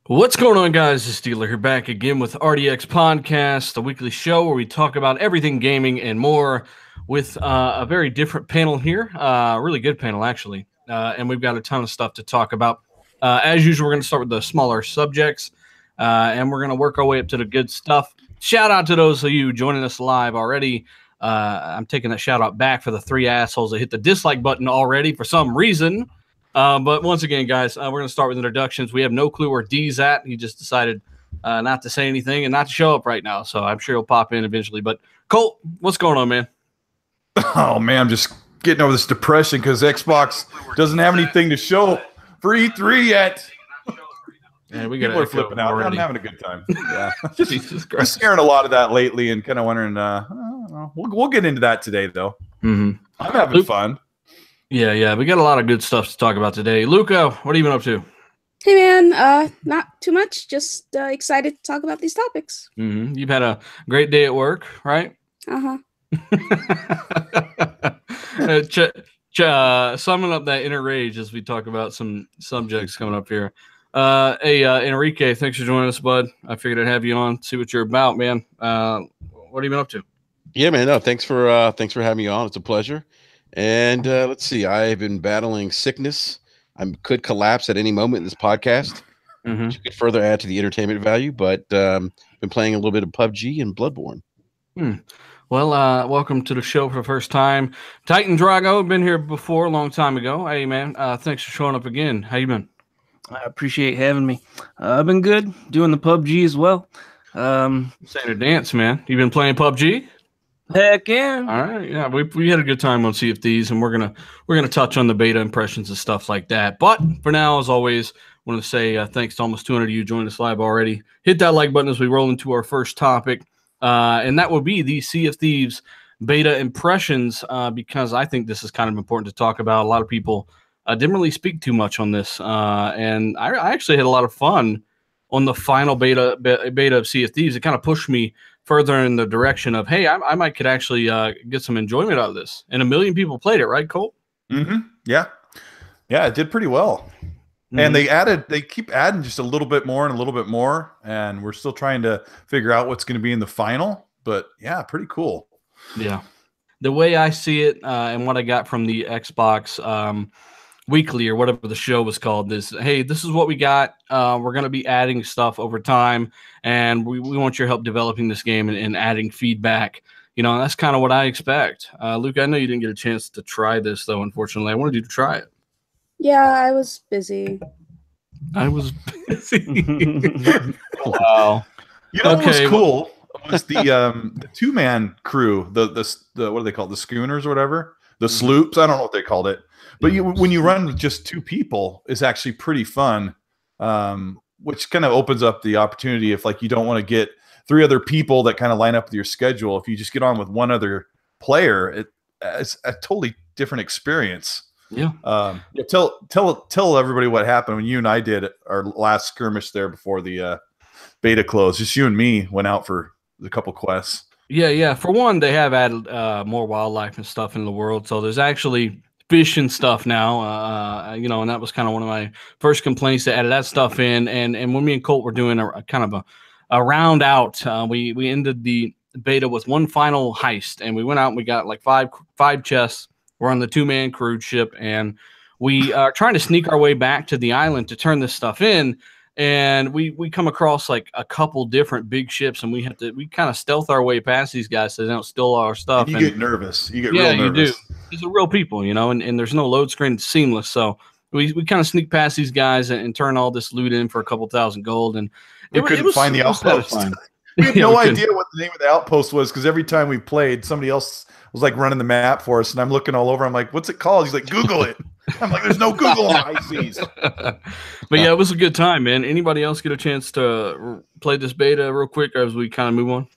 What's going on, guys? This is Steeler here, back again with RDX Podcast, the weekly show where we talk about everything gaming and more with a very different panel here. Really good panel, actually. And we've got a ton of stuff to talk about. As usual, we're going to start with the smaller subjects, and we're going to work our way up to the good stuff. Shout out to those of you joining us live already. I'm taking that shout out back for the three assholes that hit the dislike button already for some reason. But once again, guys, we're going to start with introductions. We have no clue where D's at. He just decided not to say anything and not to show up right now. So I'm sure he'll pop in eventually. But Colt, what's going on, man? Oh, man, I'm just getting over this depression because Xbox doesn't have anything to show for E3 yet. Yeah, People are flipping out. I'm having a good time. Yeah. Jesus Christ. I'm hearing a lot of that lately and kind of wondering, we'll get into that today, though. Mm-hmm. I'm having fun. Yeah, we got a lot of good stuff to talk about today. Luca, what have you been up to? Hey, man, not too much. Just excited to talk about these topics. Mm-hmm. You've had a great day at work, right? Uh-huh. Summing up that inner rage as we talk about some subjects coming up here. Hey, Enrique, thanks for joining us, bud. I figured I'd have you on, see what you're about, man. What have you been up to? Yeah, man. No, thanks for having me on. It's a pleasure. And let's see. I've been battling sickness. I could collapse at any moment in this podcast. Mm-hmm. Which could further add to the entertainment value. But been playing a little bit of PUBG and Bloodborne. Well, welcome to the show for the first time. Titan Drago, been here before a long time ago. Hey, man, thanks for showing up again. How you been? I appreciate having me. I've been good, doing the PUBG as well. Saying a dance, man. You been playing PUBG? Heck yeah! All right, yeah, we had a good time on Sea of Thieves, and we're gonna touch on the beta impressions and stuff like that. But for now, as always, I want to say thanks to almost 200 of you joining us live already. Hit that like button as we roll into our first topic, and that will be the Sea of Thieves beta impressions, because I think this is kind of important to talk about. A lot of people didn't really speak too much on this, and I actually had a lot of fun on the final beta of Sea of Thieves. It kind of pushed me further in the direction of, hey, I might could actually get some enjoyment out of this. And 1 million people played it, right, Colt? Mm-hmm. Yeah, it did pretty well. Mm-hmm. And they keep adding just a little bit more and a little bit more, and we're still trying to figure out what's going to be in the final. But yeah, pretty cool. Yeah, the way I see it, and what I got from the Xbox Weekly or whatever the show was called is, hey, this is what we got. We're going to be adding stuff over time, and we want your help developing this game and adding feedback. You know, that's kind of what I expect. Luke, I know you didn't get a chance to try this, though, unfortunately. I wanted you to try it. Yeah, I was busy. Wow. You know what was cool was the two-man crew, the what do they call it? The schooners or whatever? The sloops? I don't know what they called it. But when you run with just two people, it's actually pretty fun, which kind of opens up the opportunity if, like, you don't want to get 3 other people that kind of line up with your schedule. If you just get on with one other player, it's a totally different experience. Yeah. Tell everybody what happened when you and I did our last skirmish there before the beta closed. Just you and me went out for a couple quests. Yeah. For one, they have added more wildlife and stuff in the world, so there's actually fish and stuff now, you know, and that was kind of one of my first complaints, to add that stuff in. And when me and Colt were doing a kind of a round out, we ended the beta with one final heist, and we went out and we got like five chests. We're on the 2-man cruise ship, and we are trying to sneak our way back to the island to turn this stuff in. And we come across like a couple different big ships, and we kind of stealth our way past these guys so they don't steal all our stuff. And you get nervous. You get real nervous. You do. These are real people, you know, and there's no load screen. It's seamless. So we kind of sneak past these guys and turn all this loot in for a couple thousand gold. And we couldn't find the outpost. We had no idea what the name of the outpost was, because every time we played, somebody else was like running the map for us, and I'm looking all over. I'm like, "What's it called?" He's like, "Google it." I'm like, "There's no Google on ICs." But yeah, it was a good time, man. Anybody else get a chance to play this beta real quick as we kind of move on?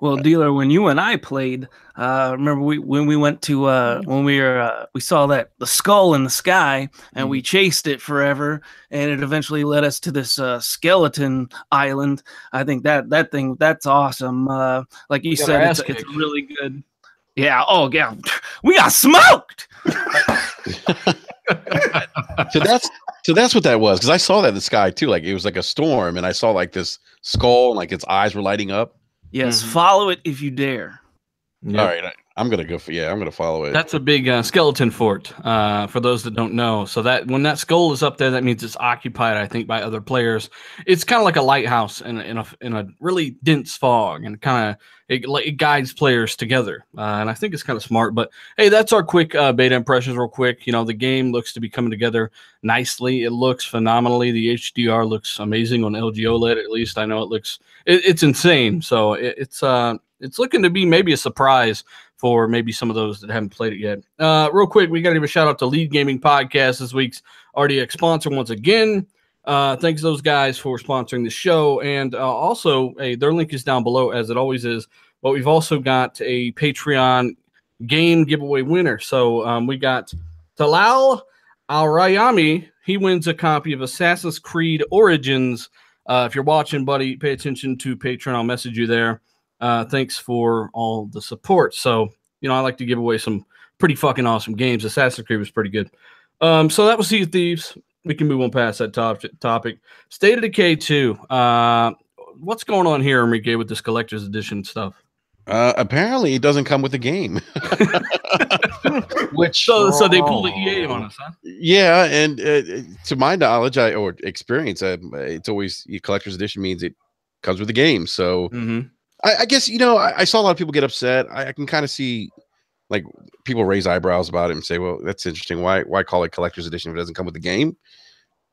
Well, Dealer, when you and I played, remember when we went to we saw that the skull in the sky, and we chased it forever, and it eventually led us to this skeleton island. I think that's awesome. Like you said, it's really good. Yeah. Oh yeah, we got smoked. So So that's what that was, because I saw that in the sky too. Like it was like a storm, and I saw like this skull, and like its eyes were lighting up. Yes, follow it if you dare. Yep. All right, I'm gonna go for I'm gonna follow it. That's a big skeleton fort. For those that don't know, so that when that skull is up there, that means it's occupied, I think, by other players. It's kind of like a lighthouse in a really dense fog, and kind of it guides players together. And I think it's kind of smart. But hey, that's our quick beta impressions, real quick. You know, the game looks to be coming together nicely. It looks phenomenally. The HDR looks amazing on LG OLED. At least I know it looks. It's insane. So it's looking to be maybe a surprise for maybe some of those that haven't played it yet. Real quick, we got to give a shout out to Lead Gaming Podcast, this week's RDX sponsor once again. Thanks to those guys for sponsoring the show. And also, their link is down below, as it always is. But we've also got a Patreon game giveaway winner. So we got Talal Al-Rayami. He wins a copy of Assassin's Creed Origins. If you're watching, buddy, pay attention to Patreon. I'll message you there. Thanks for all the support. So, you know, I like to give away some pretty fucking awesome games. Assassin's Creed was pretty good. So that was Sea of Thieves. We can move on past that topic. State of Decay 2. What's going on here, Enrique, with this collector's edition stuff? Apparently, it doesn't come with the game. Which so they pulled the EA on us, huh? Yeah, and to my knowledge, or experience, it's always collector's edition means it comes with the game. So. Mm-hmm. I guess, you know, I saw a lot of people get upset. I can kind of see, like, people raise eyebrows about it and say, well, that's interesting. Why call it collector's edition if it doesn't come with the game?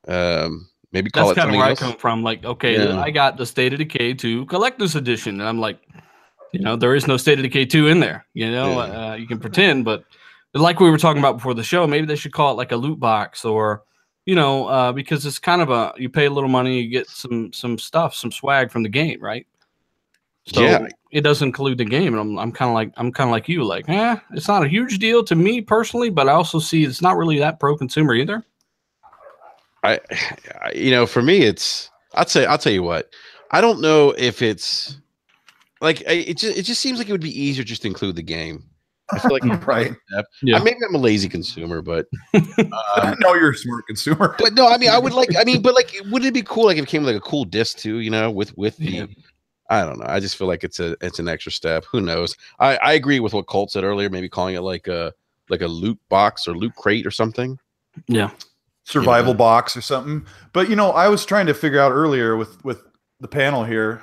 Maybe call that's it kind of something where else. I come from. Like, okay, I got the State of Decay 2 collector's edition. And I'm like, you know, there is no State of Decay 2 in there. You know, you can pretend. But like we were talking about before the show, maybe they should call it like a loot box or, you know, because it's kind of you pay a little money, you get some stuff, some swag from the game, right? So it does include the game, and I'm kind of like you, like, it's not a huge deal to me personally, but I also see it's not really that pro-consumer either. You know, for me, I'll tell you what, I don't know if it's like it just seems like it would be easier just to include the game. I feel like right. Yeah. Maybe I'm a lazy consumer, but no, you're a smart consumer. But no, I mean, but like, wouldn't it be cool like if it came with like a cool disc too? You know, with the. I don't know. I just feel like it's an extra step. Who knows? I agree with what Colt said earlier. Maybe calling it like a loot box or loot crate or something. Yeah, survival box or something. But you know, I was trying to figure out earlier with the panel here,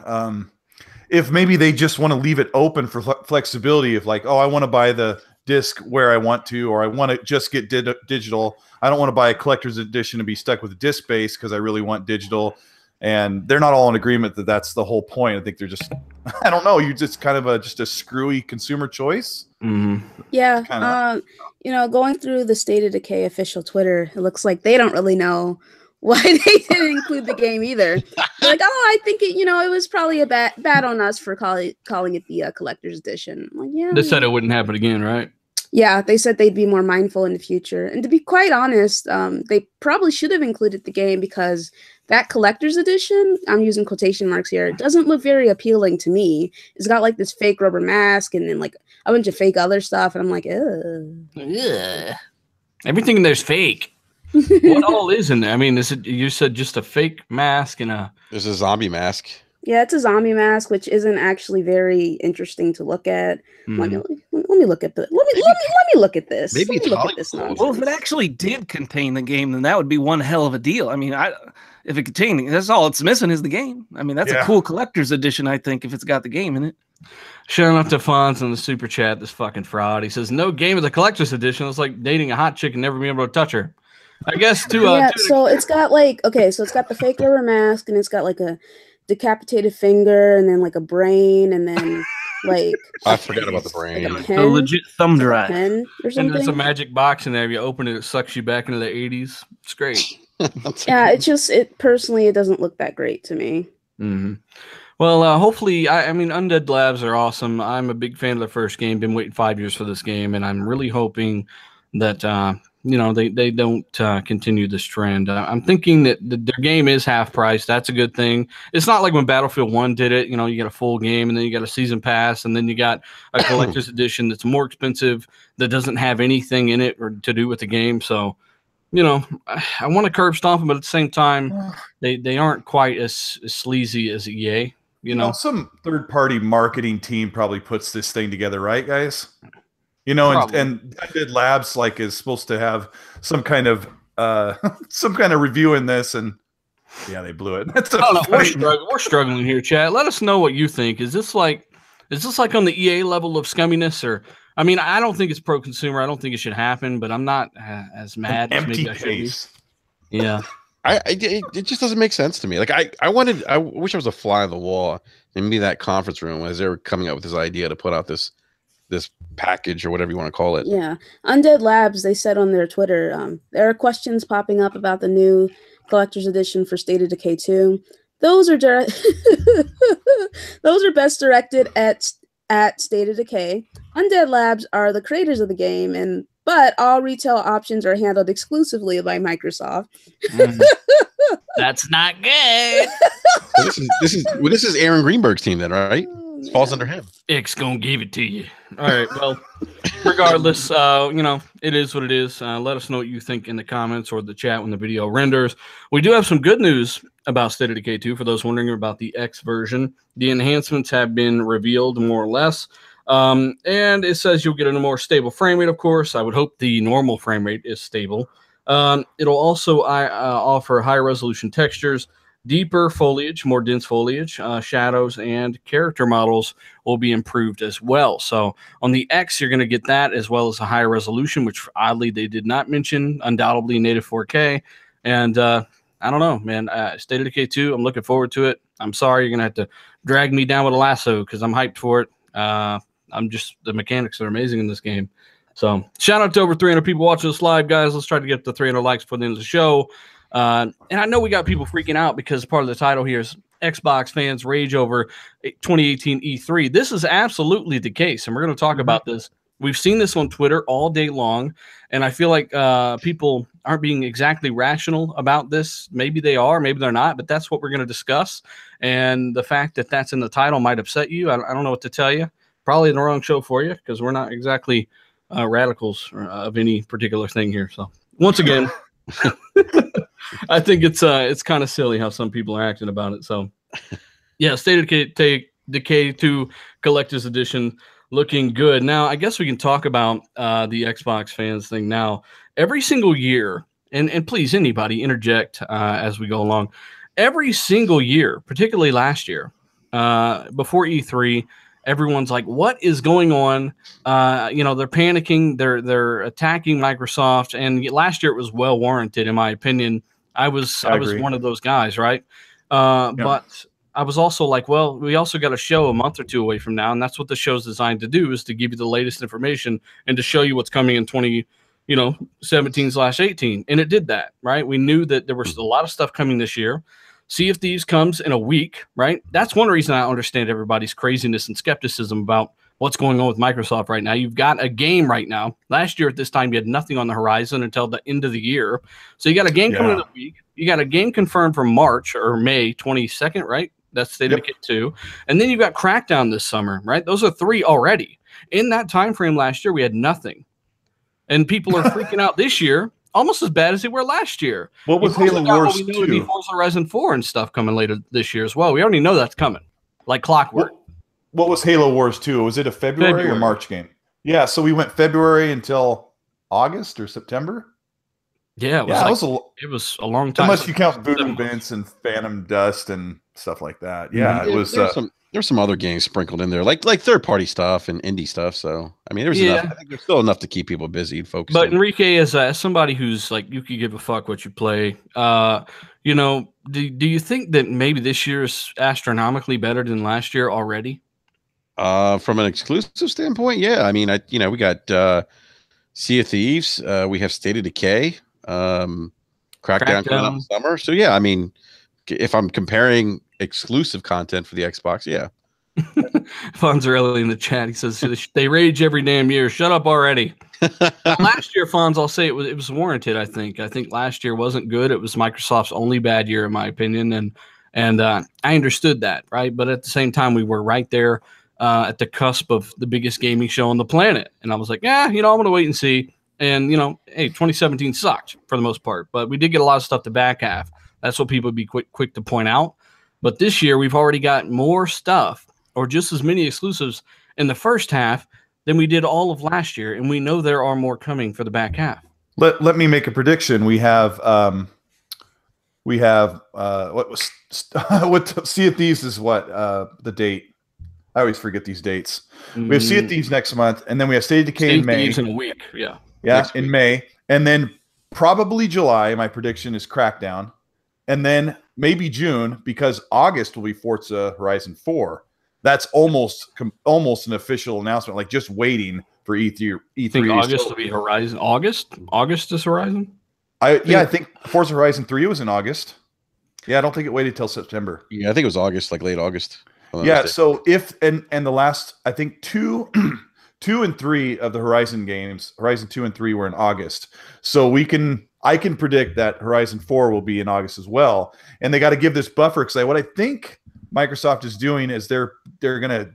if maybe they just want to leave it open for flexibility. If like, oh, I want to buy the disc where I want to, or I want to just get digital. I don't want to buy a collector's edition to be stuck with a disc base because I really want digital. And they're not all in agreement that that's the whole point. I think they're just, I don't know, you just kind of just a screwy consumer choice. Mm-hmm. Yeah. You know, going through the State of Decay official Twitter, it looks like they don't really know why they didn't include the game either. They're like, oh, I think it, you know, it was probably a bad on us for calling it the collector's edition. I'm like, yeah. They said it wouldn't happen again, right? Yeah, they said they'd be more mindful in the future. And to be quite honest, they probably should have included the game because that collector's edition, I'm using quotation marks here, it doesn't look very appealing to me. It's got like this fake rubber mask and then like a bunch of fake other stuff. And I'm like, ugh. Everything in there's fake. What all is in there? I mean, you said just a fake mask and there's a zombie mask. Yeah, it's a zombie mask, which isn't actually very interesting to look at. Let me look at this. Let me look at this. Maybe it's look at this nonsense. Well, if it actually did contain the game, then that would be one hell of a deal. I mean, if it contained, that's all it's missing is the game. I mean, that's a cool collector's edition, I think, if it's got the game in it. Sure enough, to Fonz in the super chat, this fucking fraud. He says, no game of the collector's edition. It's like dating a hot chick and never being able to touch her. I guess so it's got like, okay, so it's got the fake rubber mask and it's got like a decapitated finger and then like a brain and then like I forgot about the brain. Like a legit thumb drive. Pen or something. And there's a magic box in there. If you open it, it sucks you back into the 80s. It's great. Yeah, it personally, it doesn't look that great to me. Mm-hmm. Well, hopefully, I mean, Undead Labs are awesome. I'm a big fan of the first game. Been waiting 5 years for this game, and I'm really hoping that you know, they don't continue this trend. I'm thinking that their game is half price. That's a good thing. It's not like when Battlefield 1 did it. You know, you get a full game, and then you got a season pass, and then you got a collector's edition that's more expensive that doesn't have anything in it or to do with the game. So, you know, I want to curb stomp them, but at the same time, they aren't quite as sleazy as EA. You know, some third-party marketing team probably puts this thing together, right, guys? You know, and Dead Labs like is supposed to have some kind of review in this, and yeah, they blew it. We're struggling here, chat. Let us know what you think. Is this like on the EA level of scumminess, or I mean, I don't think it's pro-consumer. I don't think it should happen, but I'm not as mad as maybe I should be. Yeah, it just doesn't make sense to me. Like I wish I was a fly on the wall and be that conference room as they were coming up with this idea to put out this package or whatever you want to call it. Yeah, Undead Labs, they said on their Twitter, there are questions popping up about the new collector's edition for State of Decay 2. Those are those are best directed at State of Decay. Undead Labs are the creators of the game, but all retail options are handled exclusively by Microsoft. That's not good. So this is Aaron Greenberg's team then, right? It falls under him. X gonna give it to you. All right. Well, regardless, you know, it is what it is. Let us know what you think in the comments or the chat when the video renders. We do have some good news about State of Decay 2 for those wondering about the X version. The enhancements have been revealed more or less. And it says you'll get a more stable frame rate, of course. I would hope the normal frame rate is stable. It'll also offer higher resolution textures, deeper foliage, more dense foliage, shadows, and character models will be improved as well. So on the X, you're going to get that as well as a higher resolution, which oddly they did not mention, undoubtedly native 4K. And I don't know, man. State of Decay 2, I'm looking forward to it. I'm sorry you're going to have to drag me down with a lasso because I'm hyped for it. The mechanics are amazing in this game. So shout out to over 300 people watching this live, guys. Let's try to get to 300 likes before the end of the show. And I know we got people freaking out because part of the title here is Xbox fans rage over 2018 E3. This is absolutely the case, and we're going to talk about this. We've seen this on Twitter all day long, and I feel like people aren't being exactly rational about this. Maybe they are, maybe they're not, but that's what we're going to discuss. And the fact that that's in the title might upset you. I don't know what to tell you. Probably the wrong show for you because we're not exactly radicals of any particular thing here. So once again, I think it's kind of silly how some people are acting about it. So yeah, State of Decay 2 Collector's Edition looking good. Now, I guess we can talk about the Xbox fans thing now. Every single year, and please, anybody interject as we go along. Every single year, particularly last year, before E3, everyone's like, what is going on? They're panicking. They're attacking Microsoft. And last year it was well warranted, in my opinion. I was one of those guys, right? But I was also like, well, we also got a show a month or two away from now, and that's what the show's designed to do, is to give you the latest information and to show you what's coming in 2017/18. And it did that, right? We knew that there was a lot of stuff coming this year. Sea of Thieves comes in a week, right? That's one reason I understand everybody's craziness and skepticism about what's going on with Microsoft right now. You've got a game right now. Last year at this time, you had nothing on the horizon until the end of the year. So you got a game coming in a week. You got a game confirmed for March or May 22nd, right? That's State of Decay 2. And then you've got Crackdown this summer, right? Those are 3 already. In that time frame last year, we had nothing. And people are freaking out this year, almost as bad as they were last year. What was Halo Wars 2? Forza Horizon 4 and stuff coming later this year as well. We already know that's coming, like clockwork. What was Halo Wars 2? Was it a February or March game? Yeah, so we went February until August or September. Yeah, it was a long time. Unless you count Voodoo Vince and Phantom Dust and stuff like that. Yeah, it was. There's some other games sprinkled in there, like third-party stuff and indie stuff. So I mean, there's enough. I think there's still enough to keep people busy and focused. But Enrique, as somebody who's like, you could give a fuck what you play. Do you think that maybe this year is astronomically better than last year already? From an exclusive standpoint, yeah. I mean, we got Sea of Thieves. We have State of Decay. Crackdown coming out in summer. So yeah, I mean, if I'm comparing exclusive content for the Xbox, yeah. Fonzarelli in the chat, he says they rage every damn year. Shut up already. Last year, Fonz, I'll say it was warranted. I think last year wasn't good. It was Microsoft's only bad year, in my opinion, and I understood that, right? But at the same time, we were right there at the cusp of the biggest gaming show on the planet, and I was like, I'm going to wait and see. And, you know, hey, 2017 sucked for the most part, but we did get a lot of stuff the back half. That's what people would be quick to point out. But this year, we've already got more stuff, or just as many exclusives in the first half than we did all of last year, and we know there are more coming for the back half. Let me make a prediction. We have what was what Sea of Thieves is what the date. I always forget these dates. We have Sea of Thieves next month, and then we have State of Decay in May. Thieves in a week, yeah, in May, and then probably July. My prediction is Crackdown, and then maybe June, because August will be Forza Horizon 4. That's almost an official announcement. Like just waiting for E3. You think August will be Horizon? August is Horizon. I think Forza Horizon 3 was in August. Yeah, I don't think it waited till September. Yeah, I think it was August, like late August. Yeah, so if and the last, I think two and 3 of the Horizon games, Horizon 2 and 3 were in August. So I can predict that Horizon 4 will be in August as well. And they got to give this buffer, because what I think Microsoft is doing is they're going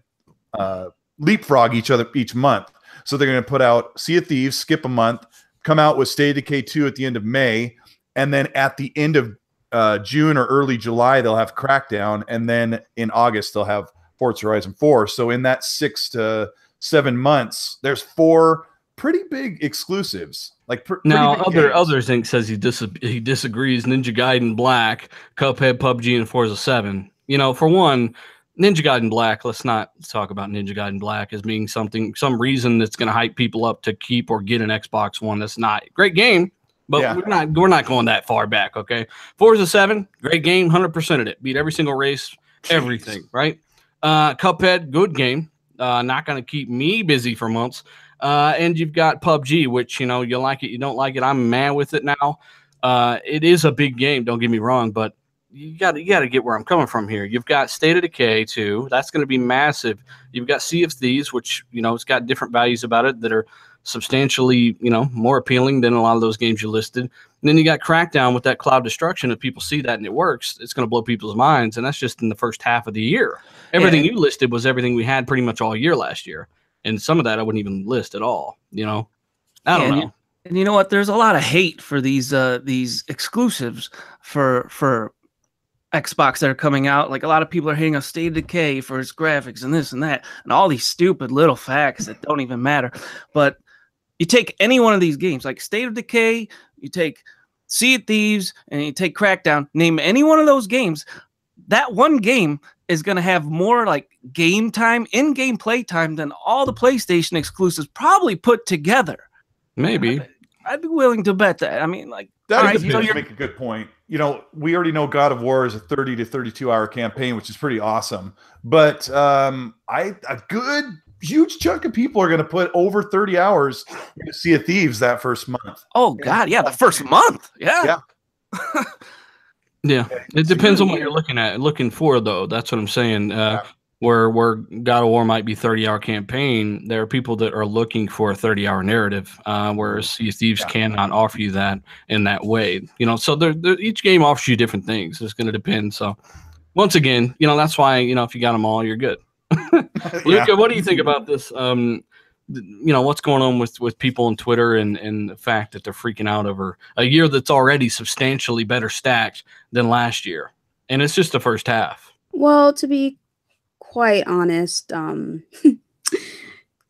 to leapfrog each other each month. So they're going to put out Sea of Thieves, skip a month, come out with State of Decay 2 at the end of May, and then at the end of June or early July, they'll have Crackdown, and then in August, they'll have Forza Horizon 4. So in that 6 to 7 months, there's 4 pretty big exclusives. Like now, other thing says he disagrees. Ninja Gaiden Black, Cuphead, PUBG, and Forza 7. You know, for one, Ninja Gaiden Black. Let's not talk about Ninja Gaiden Black as being some reason that's going to hype people up to keep or get an Xbox One. That's not a great game. But we're not going that far back, okay? Forza 7, great game, 100%ed it. Beat every single race, everything, right? Cuphead, good game. Not going to keep me busy for months. And you've got PUBG, which, you know, you like it, you don't like it. I'm mad with it now. It is a big game, don't get me wrong, but you got to get where I'm coming from here. You've got State of Decay, too. That's going to be massive. You've got Sea of Thieves, which, you know, it's got different values about it that are substantially, you know, more appealing than a lot of those games you listed. And then you got Crackdown with that cloud destruction. If people see that and it works, it's going to blow people's minds. And that's just in the first half of the year. Everything you listed was everything we had pretty much all year last year. And some of that I wouldn't even list at all, you know. I don't know. And you know what? There's a lot of hate for these exclusives for Xbox that are coming out. Like a lot of people are hating on State of Decay for its graphics and this and that, and all these stupid little facts that don't even matter. But you take any one of these games, like State of Decay, you take Sea of Thieves, and you take Crackdown, name any one of those games, that one game is going to have more like game time, in-game play time than all the PlayStation exclusives probably put together. Maybe. I'd be willing to bet that. I mean, like, that you make a good point. You know, we already know God of War is a 30 to 32 hour campaign, which is pretty awesome. But a good huge chunk of people are going to put over 30 hours into Sea of Thieves that first month. Oh God, yeah, the first month. Yeah. Yeah. It depends on what you're looking for, though. That's what I'm saying. Where God of War might be 30-hour campaign, there are people that are looking for a 30-hour narrative, whereas Sea of Thieves cannot offer you that in that way. You know, so each game offers you different things. It's going to depend. So once again, you know, that's why, you know, if you got them all, you're good. Luca, what do you think about this? You know, what's going on with people on Twitter and the fact that they're freaking out over a year that's already substantially better stacked than last year, and it's just the first half. Well, to be quite honest,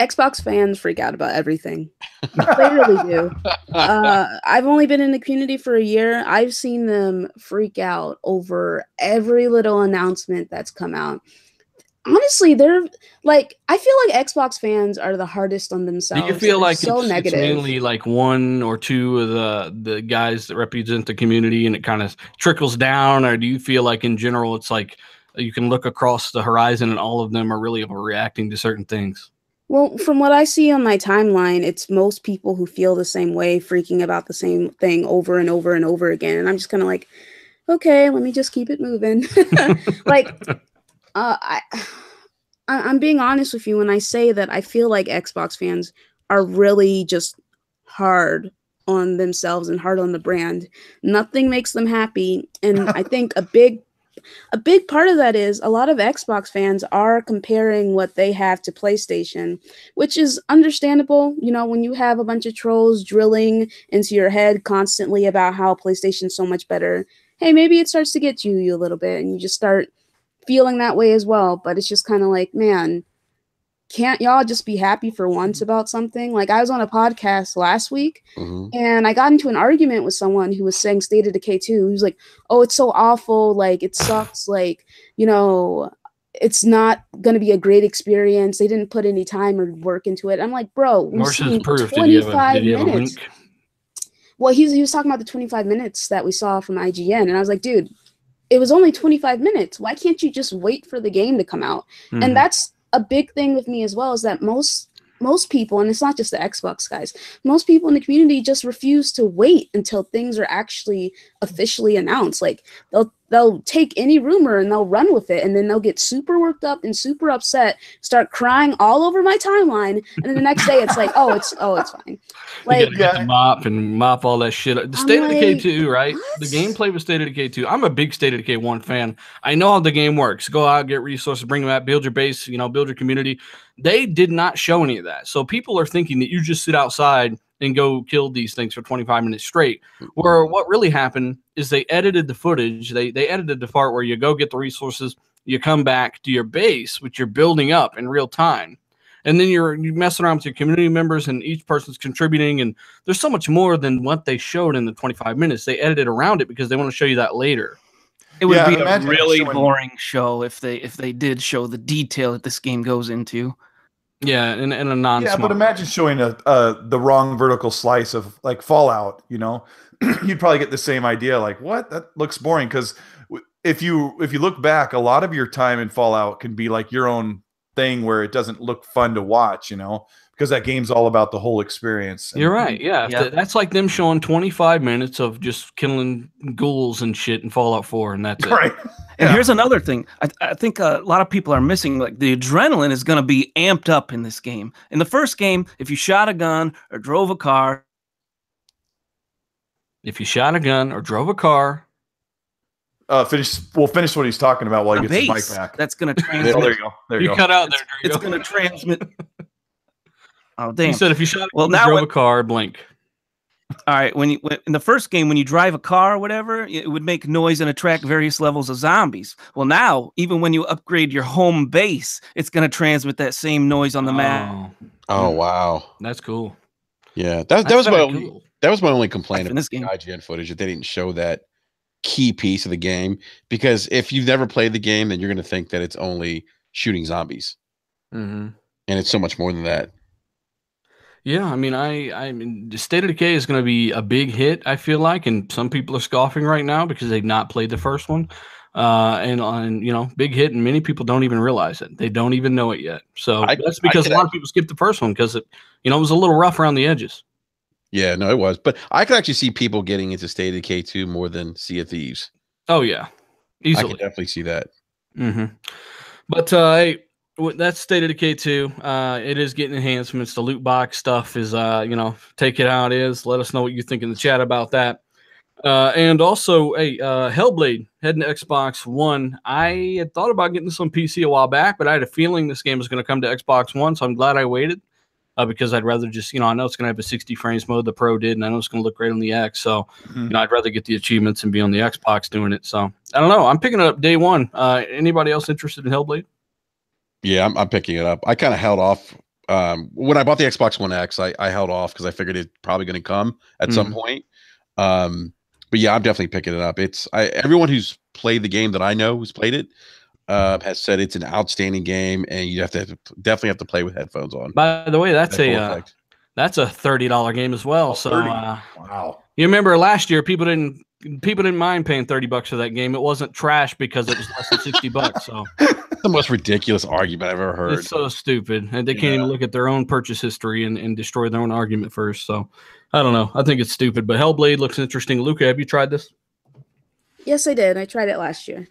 Xbox fans freak out about everything. They really do. I've only been in the community for a year. I've seen them freak out over every little announcement that's come out. Honestly, they're like, I feel like Xbox fans are the hardest on themselves. Do you feel like so it's mainly like one or two of the guys that represent the community and it kind of trickles down? Or do you feel like in general it's like you can look across the horizon and all of them are really overreacting to certain things? Well, from what I see on my timeline, it's most people who feel the same way, freaking about the same thing over and over and over again. And I'm just kind of like, okay, let me just keep it moving. Like, I'm being honest with you when I say that I feel like Xbox fans are really just hard on themselves and hard on the brand. Nothing makes them happy. And I think a big a big part of that is a lot of Xbox fans are comparing what they have to PlayStation, which is understandable. You know, when you have a bunch of trolls drilling into your head constantly about how PlayStation's so much better, hey, maybe it starts to get to you a little bit and you just start feeling that way as well. But it's just kind of like, man, can't y'all just be happy for once about something? Like, I was on a podcast last week and I got into an argument with someone who was saying State of Decay 2. He was like, oh, it's so awful. Like, it sucks. Like, you know, it's not going to be a great experience. They didn't put any time or work into it. I'm like, bro, we've seen 25 minutes. Well, he was talking about the 25 minutes that we saw from IGN. And I was like, dude, it was only 25 minutes. Why can't you just wait for the game to come out? And that's a big thing with me as well, is that most people, and it's not just the Xbox guys, most people in the community just refuse to wait until things are actually officially announced. Like, they'll take any rumor and they'll run with it, and then they'll get super worked up and super upset, start crying all over my timeline, and then the next day it's like, oh, it's fine. Like, you gotta get the mop all that shit. The State of Decay 2, right? What? The gameplay with State of Decay 2. I'm a big State of Decay 1 fan. I know how the game works. Go out, get resources, bring them out, build your base, you know, build your community. They did not show any of that. So people are thinking that you just sit outside and go kill these things for 25 minutes straight. Where what really happened is they edited the footage. They edited the part where you go get the resources, you come back to your base, which you're building up in real time. And then you're messing around with your community members, and each person's contributing. And there's so much more than what they showed in the 25 minutes. They edited around it because they want to show you that later. It would be a really boring show if they did show the detail that this game goes into. Yeah, in a non. Yeah, but imagine showing the wrong vertical slice of like Fallout. You know, you'd probably get the same idea. Like, what? That looks boring. Because if you look back, a lot of your time in Fallout can be like your own thing where it doesn't look fun to watch. You know, because that game's all about the whole experience. You're right. Yeah, that's like them showing 25 minutes of just killing ghouls and shit in Fallout 4, and that's it. Right. And here's another thing. I think a lot of people are missing. Like, the adrenaline is going to be amped up in this game. In the first game, if you shot a gun or drove a car. Finish what he's talking about while he gets his mic back. That's going to transmit. There you go. There you go. Cut out there. It's going to transmit. Oh, damn. He said if you shot drove a car, blink. All right, in the first game, when you drive a car or whatever, it would make noise and attract various levels of zombies. Well, now, even when you upgrade your home base, it's going to transmit that same noise on the map. Oh, wow. That's cool. Yeah, that was my only complaint about this game. IGN footage, that they didn't show that key piece of the game. Because if you've never played the game, then you're going to think that it's only shooting zombies. And it's so much more than that. Yeah, I mean, the State of Decay is going to be a big hit, I feel like, and some people are scoffing right now because they've not played the first one. And you know, big hit, and many people don't even realize it. They don't even know it yet. So that's because a lot of people skipped the first one because it was a little rough around the edges. Yeah, no, it was. But I could actually see people getting into State of Decay 2 more than Sea of Thieves. Oh, yeah. Easily. I could definitely see that. But hey, that's State of Decay 2. It is getting enhancements. The loot box stuff is, take it how it is. Let us know what you think in the chat about that. And also, hey, Hellblade heading to Xbox One. I had thought about getting this on PC a while back, but I had a feeling this game was going to come to Xbox One, so I'm glad I waited. Because I'd rather just, I know it's going to have a 60 frames mode, the Pro did, and I know it's going to look great on the X. So, I'd rather get the achievements and be on the Xbox doing it. So, I don't know. I'm picking it up day one. Anybody else interested in Hellblade? Yeah, I'm picking it up. I kind of held off. When I bought the Xbox One X, I held off because I figured it's probably going to come at some point. But yeah, I'm definitely picking it up. Everyone who's played the game that I know who's played it has said it's an outstanding game, and you definitely have to play with headphones on. By the way, that's a $30 game as well. So wow, you remember last year people didn't mind paying $30 for that game. It wasn't trash because it was less than $60. So the most ridiculous argument I've ever heard. It's so stupid, and they can't even look at their own purchase history and destroy their own argument first. So I don't know. I think it's stupid, but Hellblade looks interesting. Luca, have you tried this? Yes, I did. I tried it last year.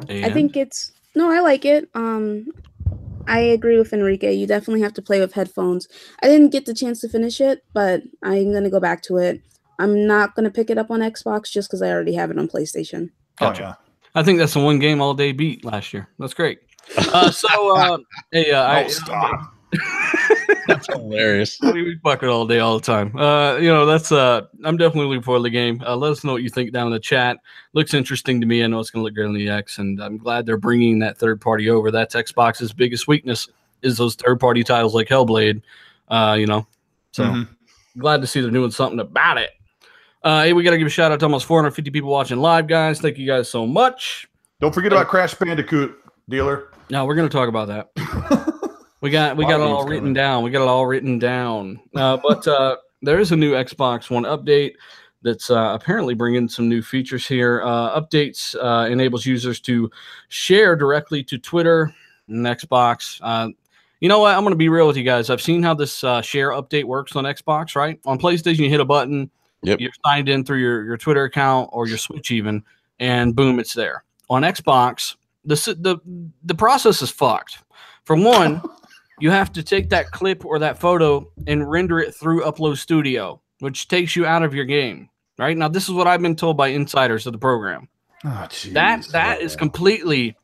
And? I think I like it. I agree with Enrique. You definitely have to play with headphones. I didn't get the chance to finish it, but I'm going to go back to it. I'm not going to pick it up on Xbox just because I already have it on PlayStation. Gotcha. I think that's the one game all day beat last year. That's great. Stop. That's hilarious. We fuck it all day, all the time. That's I'm definitely looking forward to the game. Let us know what you think down in the chat. Looks interesting to me. I know it's going to look good on the X, and I'm glad they're bringing that third party over. That's Xbox's biggest weakness is those third party titles like Hellblade. So glad to see they're doing something about it. Hey, we got to give a shout out to almost 450 people watching live, guys. Thank you guys so much. Don't forget about Crash Bandicoot, dealer. No, we're going to talk about that. We got it all written down. We got it all written down. But there is a new Xbox One update that's apparently bringing some new features here. Updates enables users to share directly to Twitter and Xbox. You know what? I'm going to be real with you guys. I've seen how this share update works on Xbox, right? On PlayStation, you hit a button. Yep. You're signed in through your Twitter account or your Switch even, and boom, it's there. On Xbox, the process is fucked. For one, you have to take that clip or that photo and render it through Upload Studio, which takes you out of your game. Right now, this is what I've been told by insiders of the program. Oh, geez. That is completely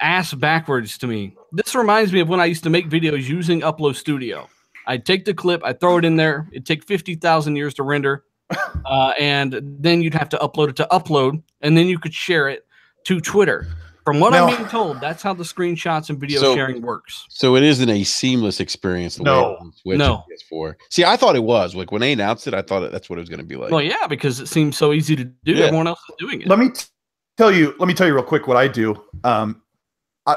ass backwards to me. This reminds me of when I used to make videos using Upload Studio. I'd take the clip, I'd throw it in there. It'd take 50,000 years to render, and then you'd have to upload it to Upload, and then you could share it to Twitter. From what I'm being told, that's how the screenshots and video sharing works. So it isn't a seamless experience. Switch and PS4. See, I thought it was. Like when they announced it, I thought that's what it was going to be like. Well, yeah, because it seems so easy to do. Yeah. Everyone else is doing it. Let me tell you real quick what I do.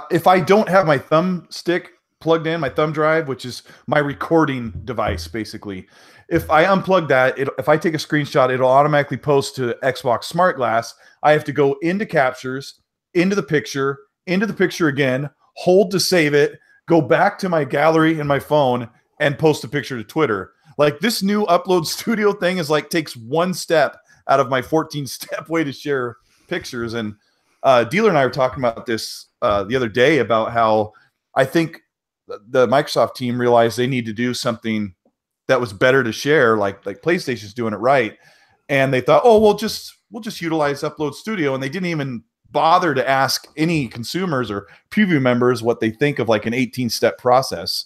If I don't have my thumb stick plugged in, my thumb drive, which is my recording device, basically, if I unplug that, if I take a screenshot, it'll automatically post to Xbox Smart Glass. I have to go into captures, into the picture again, hold to save it, go back to my gallery in my phone, and post a picture to Twitter. Like this new Upload Studio thing is like takes one step out of my 14-step way to share pictures. And Dealer and I were talking about this the other day about how I think the Microsoft team realized they need to do something that was better to share, like PlayStation's doing it right. And they thought, oh, we'll just utilize Upload Studio, and they didn't even bother to ask any consumers or preview members what they think of like an 18-step process.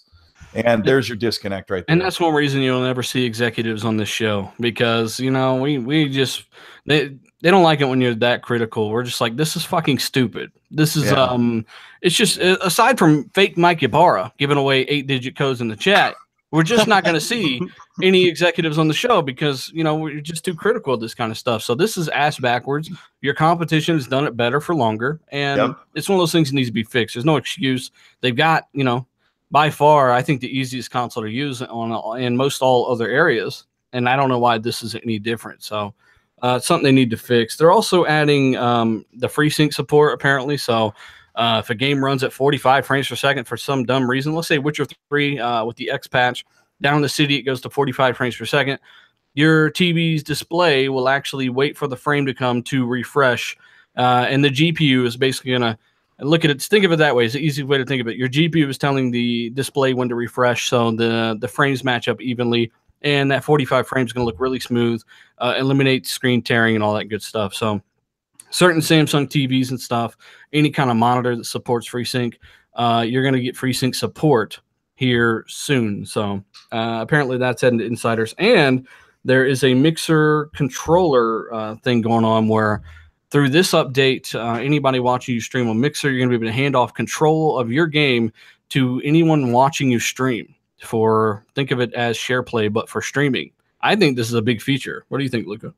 And there's your disconnect right there. And that's one reason you'll never see executives on this show, because we just they don't like it when you're that critical. We're just like, this is fucking stupid. This is it's just, aside from fake Mike Ybarra giving away 8-digit codes in the chat, we're just not going to see any executives on the show because, we're just too critical of this kind of stuff. So this is ass backwards. Your competition has done it better for longer. And it's one of those things that needs to be fixed. There's no excuse. They've got, by far, I think the easiest console to use in most all other areas. And I don't know why this is any different. So it's something they need to fix. They're also adding the FreeSync support, apparently. So if a game runs at 45 frames per second for some dumb reason, let's say Witcher 3 with the X patch, down in the city it goes to 45 frames per second, your TV's display will actually wait for the frame to come to refresh. And the GPU is basically going to look at it. Think of it that way. It's an easy way to think of it. Your GPU is telling the display when to refresh, so the frames match up evenly, and that 45 frames is going to look really smooth, eliminate screen tearing and all that good stuff. So certain Samsung TVs and stuff, any kind of monitor that supports FreeSync, you're going to get FreeSync support here soon. So apparently that's heading to insiders. And there is a Mixer controller thing going on where through this update, anybody watching you stream on Mixer, you're going to be able to hand off control of your game to anyone watching you stream. Think of it as share play, but for streaming. I think this is a big feature. What do you think, Luca?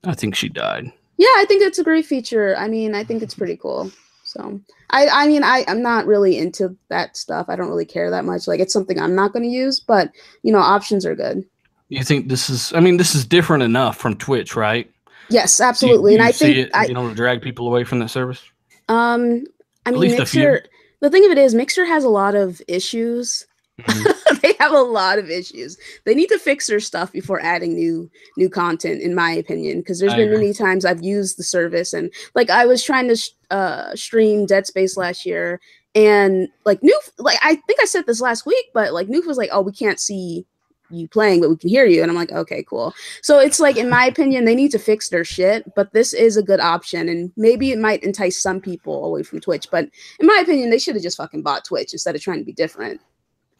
I think she died. Yeah, I think it's a great feature. I mean, I think it's pretty cool. So I'm not really into that stuff. I don't really care that much. Like, it's something I'm not going to use, but options are good. You think this is different enough from Twitch, right? Yes, absolutely. I think drag people away from that service. I mean, Mixer. The thing of it is, Mixer has a lot of issues. Mm-hmm. They have a lot of issues. They need to fix their stuff before adding new content, in my opinion. Because there's been many times I've used the service, and like I was trying to stream Dead Space last year, and like Noof, like I think I said this last week, but like Noof was like, "Oh, we can't see you playing, but we can hear you. And I'm like, okay, cool. So it's like, in my opinion, they need to fix their shit, but this is a good option. And maybe it might entice some people away from Twitch. But in my opinion, they should have just fucking bought Twitch instead of trying to be different.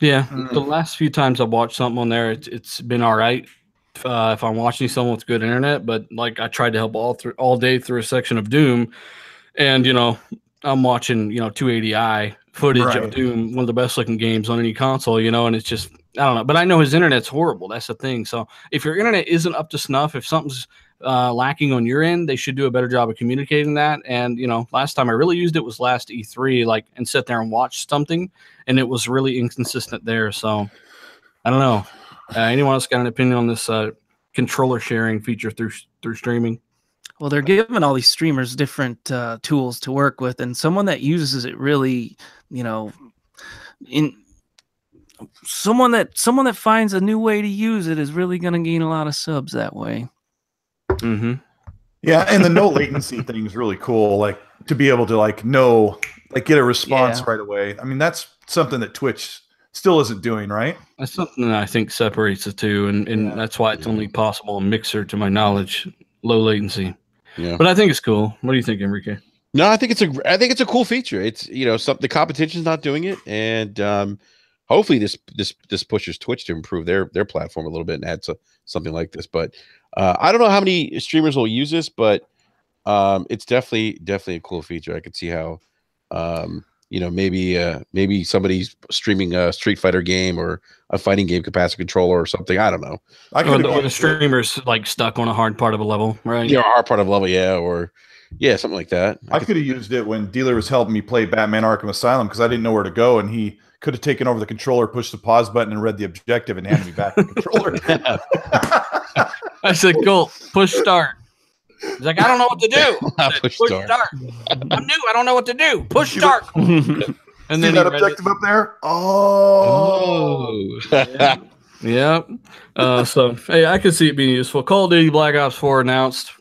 Yeah. The last few times I've watched something on there, it's been all right. If I'm watching someone with good internet, but like I tried to help all day through a section of Doom, and I'm watching 280i footage of Doom, one of the best looking games on any console, and it's just, I don't know. But I know his internet's horrible. That's the thing. So if your internet isn't up to snuff, if something's lacking on your end, they should do a better job of communicating that. And last time I really used it was last E3, and sit there and watch something, and it was really inconsistent there. So I don't know. Anyone else got an opinion on this controller sharing feature through streaming? Well, they're giving all these streamers different tools to work with, and someone that uses it really, someone that finds a new way to use it is really going to gain a lot of subs that way. Mm-hmm. Yeah, and the no latency thing is really cool. Like to be able to get a response right away. I mean, that's something that Twitch still isn't doing, right? That's something that I think separates the two, and that's why it's only possible in Mixer, to my knowledge, low latency. Yeah, but I think it's cool. What do you think, Enrique? No, I think it's a cool feature. It's the competition's not doing it, and hopefully this pushes Twitch to improve their platform a little bit and add something like this. But I don't know how many streamers will use this, but it's definitely a cool feature. I could see how maybe somebody's streaming a Street Fighter game or a fighting game capacitive controller or something. I don't know. Or the streamer's stuck on a hard part of a level, right? Yeah, a hard part of a level, or something like that. I could have used it when Dealer was helping me play Batman Arkham Asylum because I didn't know where to go, and he could have taken over the controller, pushed the pause button, and read the objective and handed me back the controller. I said, "Go push start." He's like, "I don't know what to do." Push start. I'm new. I don't know what to do. Push start. And then that objective up there. Oh. Yeah. So hey, I can see it being useful. Call of Duty Black Ops 4 announced.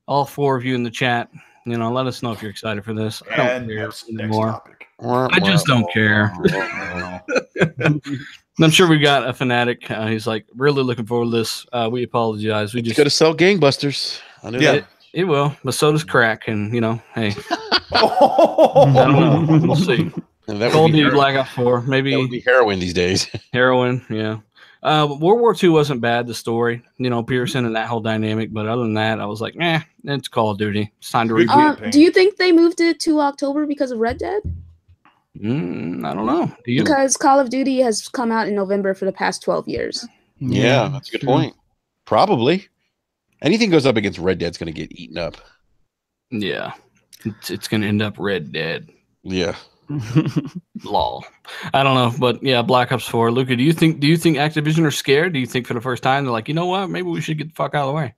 All four of you in the chat, let us know if you're excited for this. I don't care anymore. I just don't care. I'm sure we got a fanatic. He's like, really looking forward to this. We apologize. We just got to sell gangbusters. I know that. It will, but so does crack, and hey. I don't know. We'll see. Call of Duty Black Ops 4, maybe. That would be heroin these days. Heroin, yeah. World War II wasn't bad, the story, Pearson and that whole dynamic, but other than that, I was like, it's Call of Duty. It's time to reboot. Do you think they moved it to October because of Red Dead? I don't know. Do you? Because Call of Duty has come out in November for the past 12 years. Yeah, that's a good point. Probably. Anything goes up against Red Dead's going to get eaten up. Yeah. It's going to end up Red Dead. Yeah. Lol. I don't know, but yeah, Black Ops 4. Luca, do you think Activision are scared? Do you think for the first time they're like, you know what? Maybe we should get the fuck out of the way?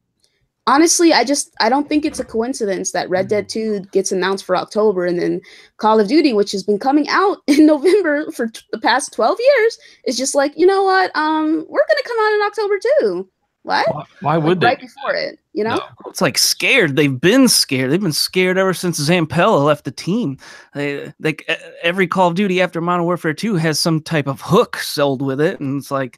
Honestly, I don't think it's a coincidence that Red Dead 2 gets announced for October, and then Call of Duty, which has been coming out in November for the past 12 years, is just like, you know what? We're going to come out in October too. What? Why would they? Right before it, No. It's like scared. They've been scared. They've been scared ever since Zampella left the team. Every Call of Duty after Modern Warfare 2 has some type of hook sold with it, and it's like,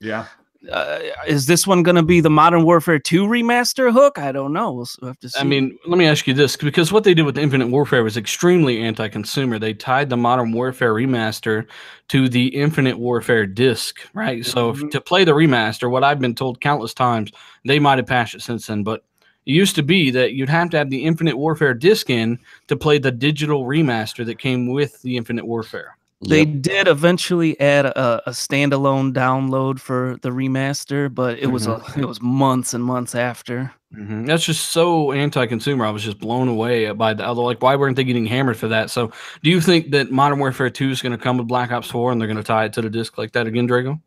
is this one going to be the Modern Warfare 2 remaster hook? I don't know. We'll have to see. I mean, let me ask you this, because what they did with Infinite Warfare was extremely anti-consumer. They tied the Modern Warfare remaster to the Infinite Warfare disc, right? So to play the remaster, what I've been told countless times, they might have patched it since then, but it used to be that you'd have to have the Infinite Warfare disc in to play the digital remaster that came with the Infinite Warfare. They did eventually add a standalone download for the remaster, but it was it was months and months after. That's just so anti-consumer. I was just blown away by the other. Like, why weren't they getting hammered for that? So, do you think that Modern Warfare 2 is going to come with Black Ops 4 and they're going to tie it to the disc like that again, Drago?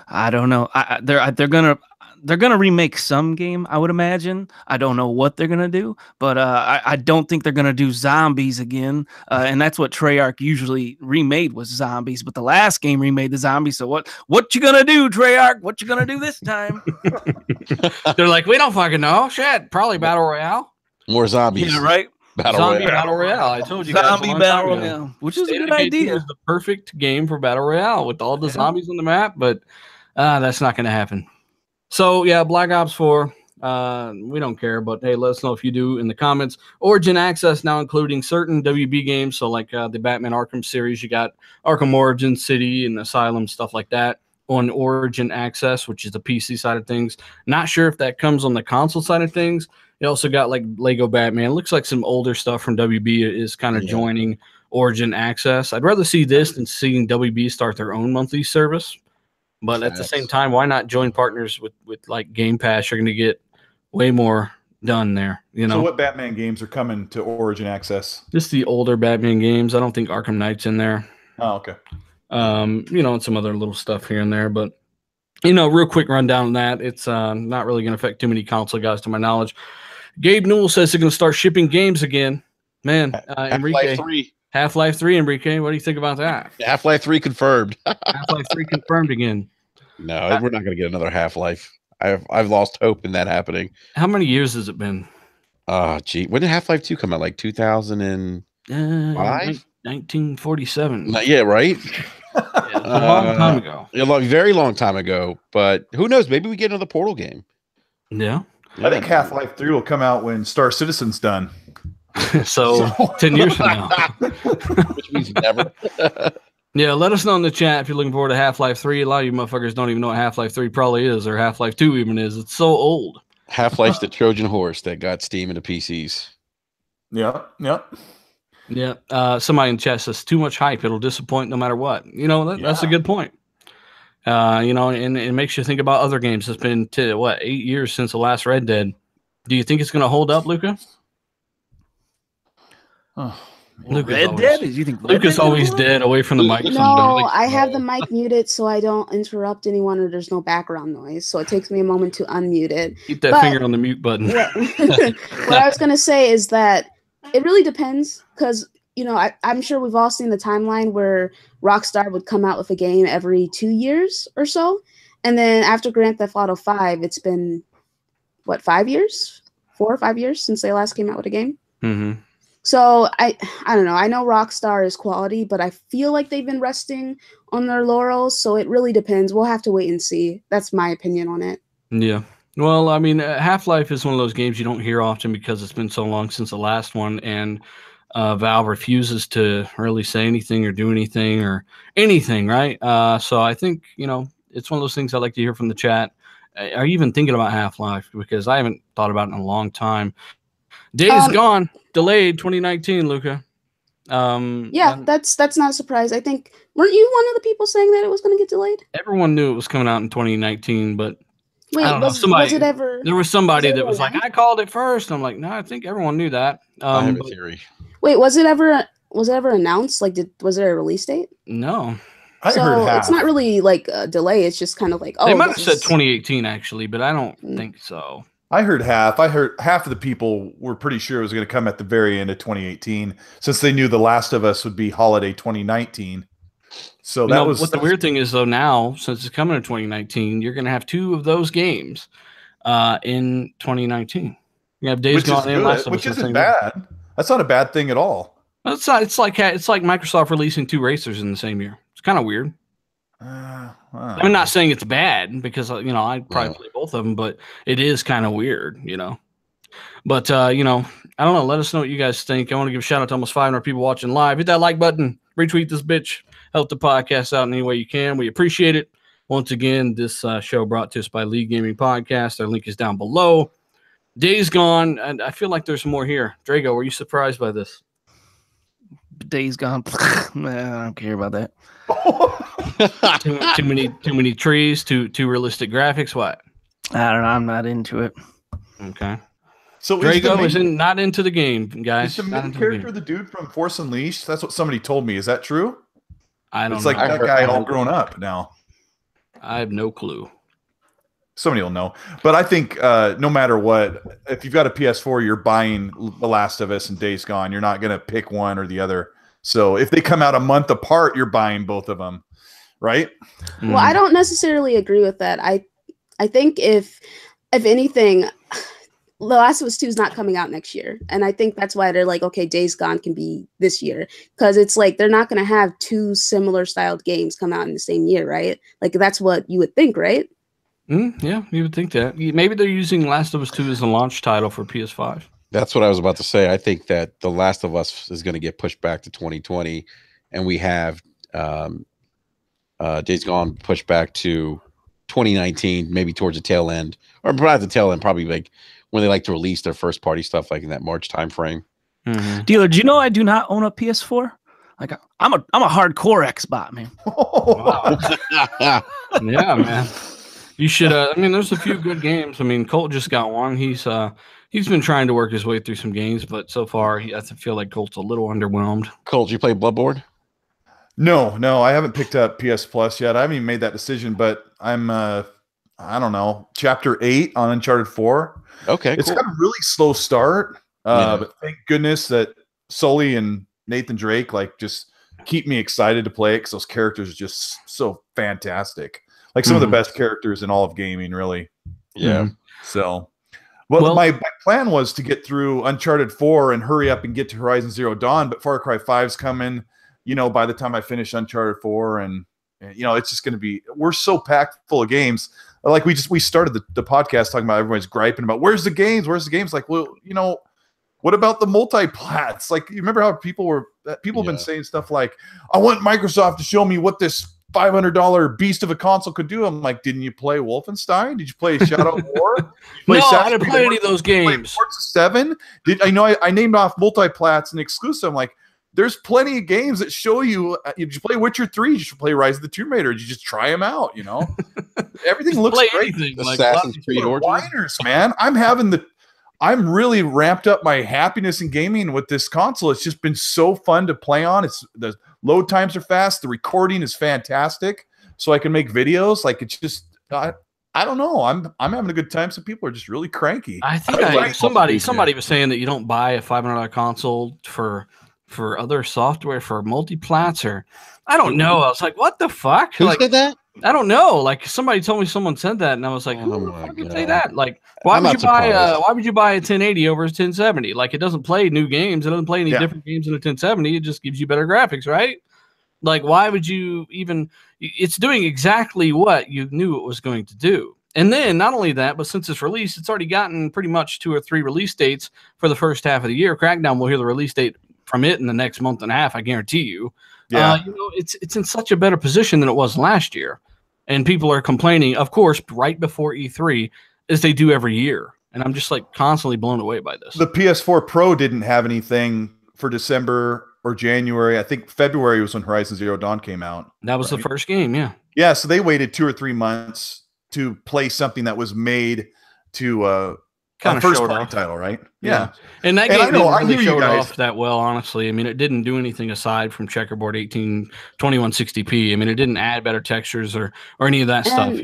I don't know. They're gonna remake some game, I would imagine. I don't know what they're gonna do, but I don't think they're gonna do zombies again. And that's what Treyarch usually remade, was zombies. But the last game remade the zombies. So what you gonna do, Treyarch? What you gonna do this time? They're like, we don't fucking know. Shit, probably Battle Royale. More zombies. Yeah, right. Zombie Battle Royale. I told you Zombie guys. Battle Royale, which is a good idea. It was the perfect game for Battle Royale with all the zombies on the map, but That's not going to happen. So yeah, Black Ops 4. We don't care, but hey, let us know if you do in the comments. Origin Access now including certain WB games, so like the Batman Arkham series, you got Arkham Origin, City, and Asylum, stuff like that on Origin Access, which is the PC side of things. Not sure if that comes on the console side of things. You also got like Lego Batman. Looks like some older stuff from WB is kind of joining Origin Access. I'd rather see this than seeing WB start their own monthly service. But at the same time, why not join partners with like Game Pass? You're going to get way more done there, you know. So what Batman games are coming to Origin Access? Just the older Batman games. I don't think Arkham Knight's in there. Oh, okay. You know, and some other little stuff here and there, but you know, real quick rundown on that. It's not really going to affect too many console guys to my knowledge. Gabe Newell says they're going to start shipping games again. Man, Enrique. Half-Life 3, Enrique. What do you think about that? Half-Life 3 confirmed. Half-Life 3 confirmed again. No, we're not going to get another Half-Life. I've lost hope in that happening. How many years has it been? Gee, when did Half-Life 2 come out? Like 2005? 1947. Yeah, right? Yeah, a long time ago. Very long time ago. But who knows? Maybe we get another Portal game. Yeah. I think Half-Life 3 will come out when Star Citizen's done. so 10 years from now. Which means never. Yeah, let us know in the chat if you're looking forward to Half-Life 3. A lot of you motherfuckers don't even know what Half-Life 3 probably is, or Half-Life 2 even is. It's so old. Half-Life's the Trojan horse that got Steam into PCs. Yeah. Somebody in chat says, too much hype. It'll disappoint no matter what. You know, that's a good point. You know, and it makes you think about other games. It's been, 8 years since the last Red Dead. Do you think it's going to hold up, Luca? Red Dead? You think Luca's always dead away from the mic? No, I have the mic muted so I don't interrupt anyone or there's no background noise. So it takes me a moment to unmute it. Keep that finger on the mute button. What I was going to say is that it really depends because, you know, I'm sure we've all seen the timeline where Rockstar would come out with a game every 2 years or so. And then after Grand Theft Auto 5, it's been, 5 years? 4 or 5 years since they last came out with a game? Mm-hmm. So I don't know. I know Rockstar is quality, but I feel like they've been resting on their laurels. So it really depends. We'll have to wait and see. That's my opinion on it. Yeah. Well, I mean, Half-Life is one of those games you don't hear often because it's been so long since the last one, and Valve refuses to really say anything or do anything or anything, right? So I think, you know, it's one of those things I like to hear from the chat. Are you even thinking about Half-Life? Because I haven't thought about it in a long time. Days Gone, delayed 2019, Luca. Yeah, that's not a surprise. I think, weren't you one of the people saying that it was going to get delayed? Everyone knew it was coming out in 2019, but wait, I don't know. Was it ever? There was somebody that was like, I called it first. I'm like, no, I think everyone knew that. I have a theory. Wait, was it ever announced? Like, was there a release date? No. I heard half. It's not really like a delay. It's just kind of like, they might have said 2018 actually, but I don't think so. I heard half. I heard half of the people were pretty sure it was going to come at the very end of 2018, since they knew The Last of Us would be holiday 2019. So that was what the weird thing is, though. Now, since it's coming in 2019, you're going to have 2 of those games in 2019. You have Days Gone and Last of Us, which isn't bad. That's not a bad thing at all. It's like Microsoft releasing 2 racers in the same year. It's kind of weird. I'm not saying it's bad because, you know, I'd probably play both of them, but it is kind of weird, you know. But, you know, I don't know. Let us know what you guys think. I want to give a shout out to almost 500 people watching live. Hit that like button. Retweet this bitch. Help the podcast out in any way you can. We appreciate it. Once again, this show brought to us by League Gaming Podcast. Their link is down below. Days Gone, and I feel like there's more here. Drago, were you surprised by this? Days Gone. Nah, I don't care about that. too many trees, too realistic graphics. What? I don't know. I'm not into it. Okay. So Drago is not into the game, guys. Is the main character the dude from Force Unleashed? That's what somebody told me. Is that true? I don't know. It's like that guy all grown up now. I have no clue. Somebody will know. But I think no matter what, if you've got a PS4, you're buying The Last of Us and Days Gone. You're not going to pick one or the other. So if they come out a month apart, you're buying both of them, right? Well, I don't necessarily agree with that. I think if anything, The Last of Us 2 is not coming out next year. And I think that's why they're like, okay, Days Gone can be this year. Because it's like they're not going to have two similar styled games come out in the same year, right? Like that's what you would think, right? Yeah, you would think that. Maybe they're using Last of Us 2 as a launch title for PS5. That's what I was about to say. I think that The Last of Us is going to get pushed back to 2020, and we have Days Gone pushed back to 2019, maybe towards the tail end, or not the tail end, probably like when they like to release their first party stuff, like in that March timeframe. Dealer, do you know I do not own a PS4? Like I'm a hardcore Xbot, man. Yeah, man. You should. I mean, there's a few good games. I mean, Colt just got one. He's been trying to work his way through some games, but so far, I feel like Colt's a little underwhelmed. Colt, you play Bloodborne? No, I haven't picked up PS Plus yet. I haven't even made that decision, but I'm I don't know, chapter 8 on Uncharted 4. Okay, it's cool. got a really slow start, but thank goodness that Sully and Nathan Drake like just keep me excited to play it because those characters are just so fantastic. Like some of the best characters in all of gaming, really. Yeah. So, well, my plan was to get through Uncharted 4 and hurry up and get to Horizon Zero Dawn, but Far Cry 5's coming, by the time I finish Uncharted 4, and it's just going to be, we're so packed full of games. Like we started the podcast talking about everybody's griping about where's the games? Like, well, what about the multi-plats? Like, you remember how people have been saying stuff like, I want Microsoft to show me what this $500 beast of a console could do. I'm like, didn't you play Wolfenstein? Did you play Shadow of War? No, I didn't play any of those games. Forza 7? I named off multi-plats and exclusive. I'm like, there's plenty of games that show you. Did you play Witcher 3? Did you play Rise of the Tomb Raider? Did you just try them out? Everything looks great. Like Assassin's Creed Origins, man. I'm really ramped up my happiness in gaming with this console. It's just been so fun to play on. The load times are fast. The recording is fantastic, so I can make videos. Like it's just, I don't know. I'm having a good time. Some people are just really cranky. I think somebody was saying that you don't buy a $500 console for other software for multi-plats, or I don't know. I was like, what the fuck? Who said that? I don't know. Like somebody told me someone said that, and I was like, who the fuck would say that? Like, why would you buy a 1080 over a 1070? Like, it doesn't play new games. It doesn't play any different games in a 1070. It just gives you better graphics, right? Like, why would you even? It's doing exactly what you knew it was going to do. And then not only that, but since it's released, it's already gotten pretty much 2 or 3 release dates for the first half of the year. Crackdown will hear the release date from it in the next month and a half, I guarantee you. Yeah, it's in such a better position than it was last year. And people are complaining, of course, right before E3, as they do every year. And I'm just like constantly blown away by this. The PS4 Pro didn't have anything for December or January. I think February was when Horizon Zero Dawn came out. That was the first game, yeah. Yeah, so they waited 2 or 3 months to play something that was made to kind of first party title, right? Yeah. And that game didn't really show it off that well, honestly. I mean, it didn't do anything aside from checkerboard 2160p. I mean, it didn't add better textures or any of that stuff,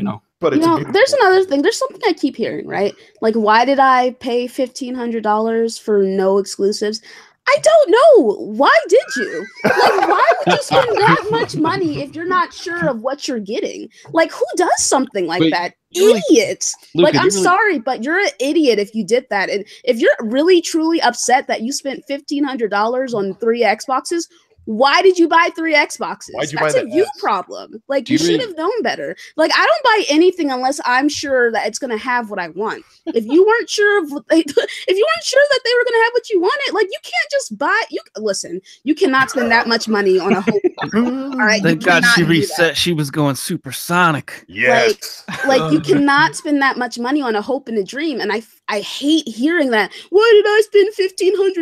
But there's another thing. There's something I keep hearing, right? Like, why did I pay $1,500 for no exclusives? I don't know. Why did you? Like, why would you spend that much money if you're not sure of what you're getting? Like, who does something like that? Idiots. Luke, I'm sorry, but you're an idiot if you did that. And if you're really, truly upset that you spent $1,500 on 3 Xboxes, why did you buy 3 Xboxes? That's a you problem. Like, you should have known better. Like, I don't buy anything unless I'm sure that it's going to have what I want. If you weren't sure of if you weren't sure that they were going to have what you wanted, like, you can't just buy. Listen, you cannot spend that much money on a hope. All right, thank God she reset. She was going supersonic. Yes, like you cannot spend that much money on a hope and a dream. And I hate hearing that. Why did I spend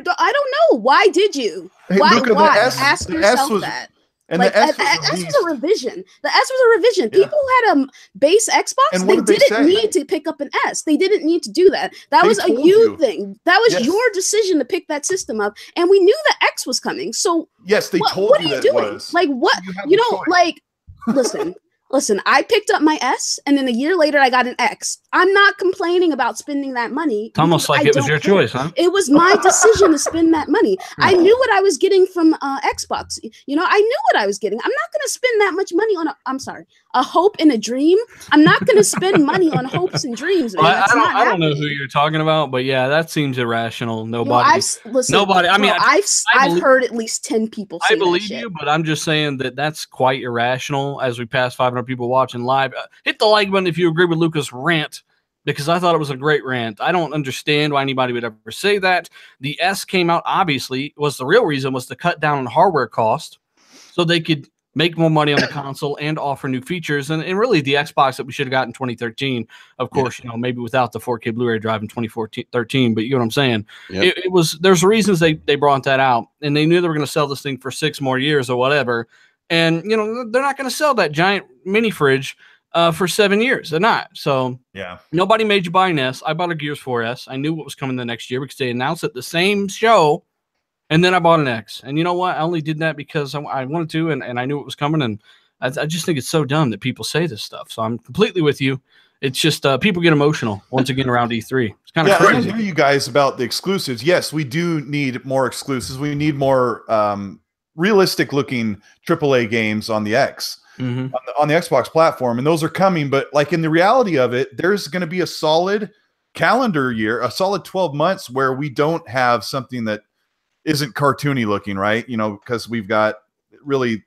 $1,500? I don't know. Why did you? Why? Luca, Ask yourself that. And like, the S was a revision. The S was a revision. Yeah. People had a base Xbox. They didn't need to pick up an S. They didn't need to do that. That was a you thing. That was your decision to pick that system up. And we knew the X was coming. So yes, they told what you are you that doing? was. Like what? Like listen. Listen, I picked up my S, and then a year later, I got an X. I'm not complaining about spending that money. It's almost like it was your choice, huh? It was my decision to spend that money. I knew what I was getting from Xbox. You know, I knew what I was getting. I'm not going to spend that much money on a hope and a dream. I'm not going to spend money on hopes and dreams. Man. I don't know who you're talking about, but yeah, that seems irrational. Nobody. Nobody. I mean, I've heard at least 10 people say I believe that you, but I'm just saying that that's quite irrational. As we pass 500 people watching live, hit the like button if you agree with Lucas' rant, because I thought it was a great rant. I don't understand why anybody would ever say that. The S came out, obviously, was the real reason was to cut down on hardware cost so they could make more money on the console and offer new features. And really the Xbox that we should have got in 2013, of course, you know, maybe without the 4K Blu-ray drive in 2013, but you know what I'm saying? Yep. It was, there's reasons they brought that out, and they knew they were going to sell this thing for 6 more years or whatever. And, you know, they're not going to sell that giant mini fridge for 7 years. They're not. So yeah, nobody made you buy an S. I bought a Gears 4S. I knew what was coming the next year because they announced it the same show. And then I bought an X. And you know what? I only did that because I wanted to, and I knew it was coming. And I just think it's so dumb that people say this stuff. So I'm completely with you. It's just people get emotional once again around E3. It's kind of crazy. I hear you guys about the exclusives. Yes, we do need more exclusives. We need more realistic looking AAA games on the X. On the Xbox platform, and those are coming, but like in the reality of it, there's going to be a solid calendar year, a solid 12 months where we don't have something that isn't cartoony looking, right? You know, because we've got really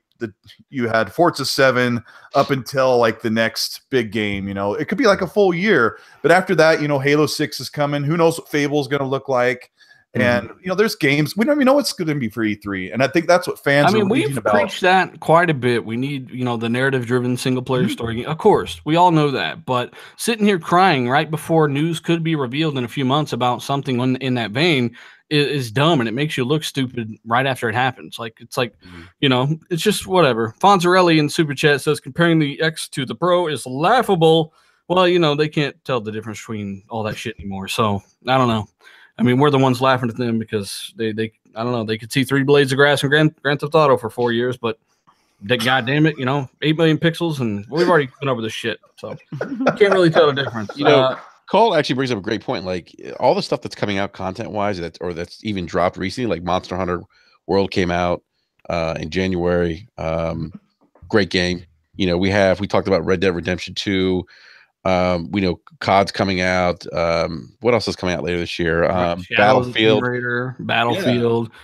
you had Forza 7 up until like the next big game. You know, it could be like a full year, but after that, you know, Halo 6 is coming. Who knows what Fable is going to look like? And, you know, there's games. We don't even know what's going to be for E3. And I think that's what fans are reading about. We've preached that quite a bit. We need, you know, the narrative-driven single-player story. Of course, we all know that. But sitting here crying right before news could be revealed in a few months about something in that vein is dumb, and it makes you look stupid right after it happens. Like, it's like, you know, it's just whatever. Fonzarelli in Super Chat says, comparing the X to the Pro is laughable. Well, you know, they can't tell the difference between all that shit anymore. So, I don't know. I mean, we're the ones laughing at them because they I don't know, they could see 3 blades of grass in Grand Theft Auto for 4 years, but God damn it, you know, 8 million pixels, and we've already been over this shit, so can't really tell the difference. You know, Cole actually brings up a great point. Like all the stuff that's coming out content-wise, that's even dropped recently, like Monster Hunter World came out in January. Great game. You know, we talked about Red Dead Redemption 2. We know COD's coming out. What else is coming out later this year? Battlefield. Battlefield. Yeah.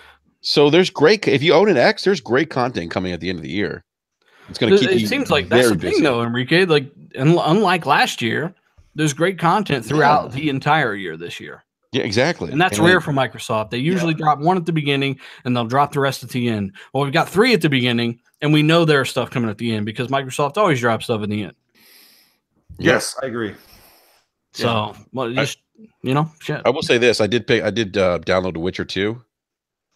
So there's great. If you own an X, there's great content coming at the end of the year. It's going to keep you. It seems like that's the thing, though, Enrique. Like, unlike last year, there's great content throughout the entire year this year. Yeah, exactly. And that's rare for Microsoft. They usually drop 1 at the beginning, and they'll drop the rest at the end. Well, we've got 3 at the beginning, and we know there's stuff coming at the end because Microsoft always drops stuff at the end. Yes, I agree. So, well, just you know, shit. I will say this: I did download The Witcher 2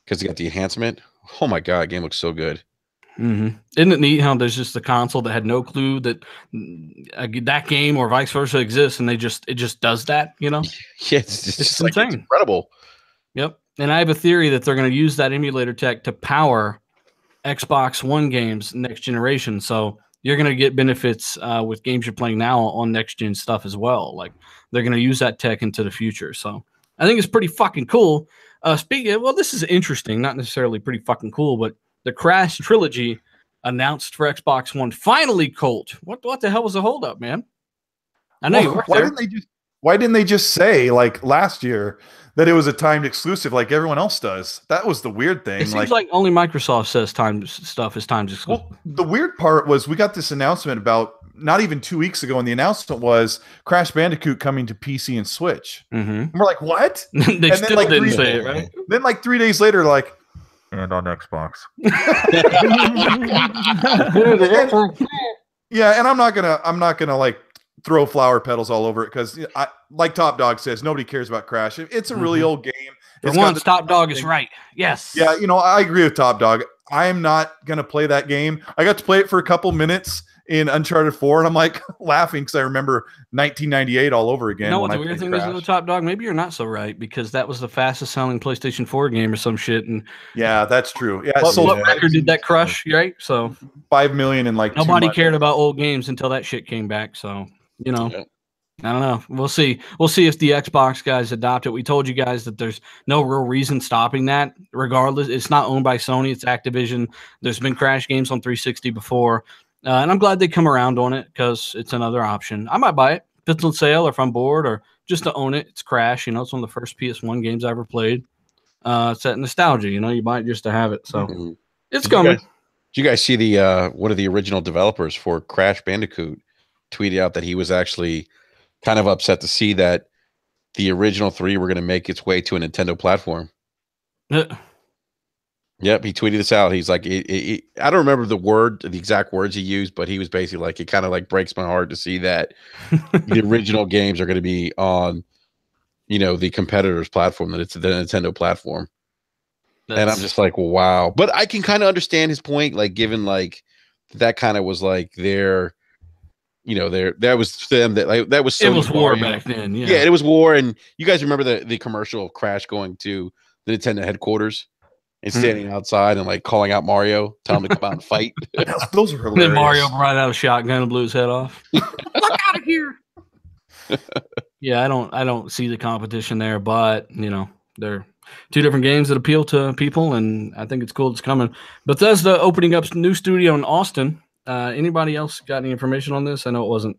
because it got the enhancement. Oh my god, game looks so good. Isn't it neat how there's just a console that had no clue that that game or vice versa exists, and it just does that, you know? Yeah, it's just like, it's incredible. Yep. And I have a theory that they're going to use that emulator tech to power Xbox One games next generation. So you're going to get benefits with games you're playing now on next gen stuff as well. Like they're going to use that tech into the future. So I think it's pretty fucking cool. Speaking of, well, this is interesting, not necessarily pretty fucking cool, but the Crash trilogy announced for Xbox One. Finally, Colt. What the hell was the holdup, man? I know you worked there. Why didn't they just say like last year that it was a timed exclusive like everyone else does? That was the weird thing. It seems like only Microsoft says timed stuff is timed exclusive. Well, the weird part was we got this announcement about not even 2 weeks ago, and the announcement was Crash Bandicoot coming to PC and Switch. And we're like, what? They and still didn't say it, right? Then like 3 days later, like, and on Xbox. Yeah, and I'm not gonna like throw flower petals all over it because I, like Top Dog says, nobody cares about Crash. It's a really old game. For once, Top Dog is right. Yes. Yeah, you know, I agree with Top Dog. I'm not gonna play that game. I got to play it for a couple minutes, in Uncharted 4, and I'm like laughing because I remember 1998 all over again. No, the weird thing is, though, Top Dog, maybe you're not so right, because that was the fastest selling PlayStation 4 game or some shit. And yeah, that's true. Yeah, what record did that crush? Right, so 5 million in like nobody cared about old games until that shit came back. So you know. Yeah. I don't know. We'll see. We'll see if the Xbox guys adopt it. We told you guys that there's no real reason stopping that. Regardless, it's not owned by Sony. It's Activision. There's been crash games on 360 before, and I'm glad they come around on it because it's another option. I might buy it if it's on sale or if I'm bored or just to own it. It's Crash. You know, it's one of the first PS1 games I ever played. It's that nostalgia. You know, you buy it just to have it. So it's coming. Did you guys see the one of the original developers for Crash Bandicoot tweeted out that he was actually kind of upset to see that the original 3 were going to make its way to a Nintendo platform. Yep, he tweeted this out. He's like, I don't remember the exact words he used, but he was basically like, it kind of like breaks my heart to see that the original games are going to be on, you know, the competitor's platform, that it's the Nintendo platform. And I'm just like, wow. But I can kind of understand his point, like given like that kind of was like their, you know, that was them that was Sony's, it was war back then. Yeah, it was war. And you guys remember the commercial of Crash going to the Nintendo headquarters and standing outside and like calling out Mario, telling him to come out and fight. Those were hilarious. And then Mario brought out a shotgun and blew his head off. Fuck out of here. Yeah, I don't see the competition there, but you know, they're two different games that appeal to people, and I think it's cool it's coming. Bethesda opening up new studio in Austin. Anybody else got any information on this? I know it wasn't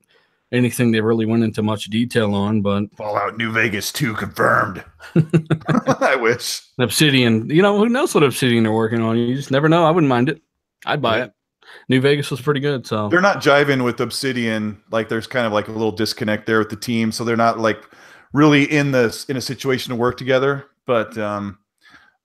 anything they really went into much detail on, but Fallout New Vegas 2 confirmed. I wish. Obsidian, you know, who knows what Obsidian they're working on? You just never know. I wouldn't mind it. I'd buy it. New Vegas was pretty good, so they're not jiving with Obsidian. Like there's kind of like a little disconnect there with the team, so they're not like really in a situation to work together. But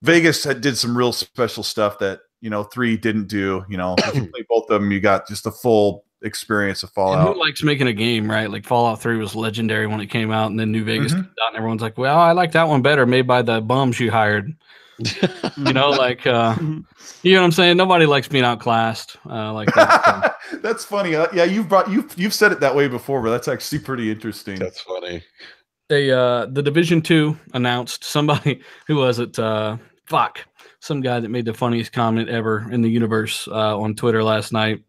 Vegas did some real special stuff that, you know, 3 didn't do. You know, if you play both of them, you got just the full experience of Fallout. And who likes making a game, right? Like Fallout 3 was legendary when it came out, and then New Vegas came out, and everyone's like, well, I like that one better, made by the bums you hired. You know, like, you know what I'm saying? Nobody likes being outclassed like that. So. That's funny. Yeah, you've said it that way before, but that's actually pretty interesting. That's funny. The Division 2 announced, somebody, who was it? Some guy that made the funniest comment ever in the universe on Twitter last night.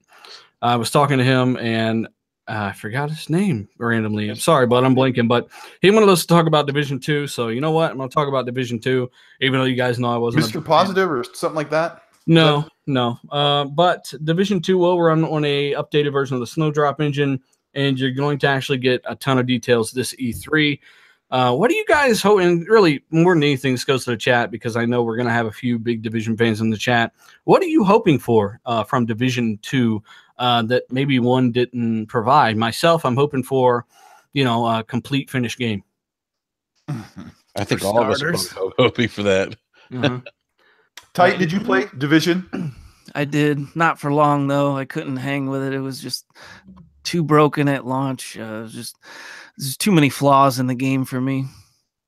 I was talking to him, and I forgot his name randomly. I'm sorry, but I'm blinking. But he wanted us to talk about Division 2. So you know what? I'm going to talk about Division 2, even though you guys know I wasn't. Mr. Positive or something like that? No. But Division 2 will run on a updated version of the Snowdrop engine, and you're going to actually get a ton of details this E3. What do you guys hope? And really, more than anything, this goes to the chat because I know we're going to have a few big Division fans in the chat. What are you hoping for from Division 2 that maybe 1 didn't provide? Myself, I'm hoping for, you know, a complete finished game. I think all of us are hoping for that. Tight, did you play Division? I did. Not for long, though. I couldn't hang with it. It was just too broken at launch. There's too many flaws in the game for me.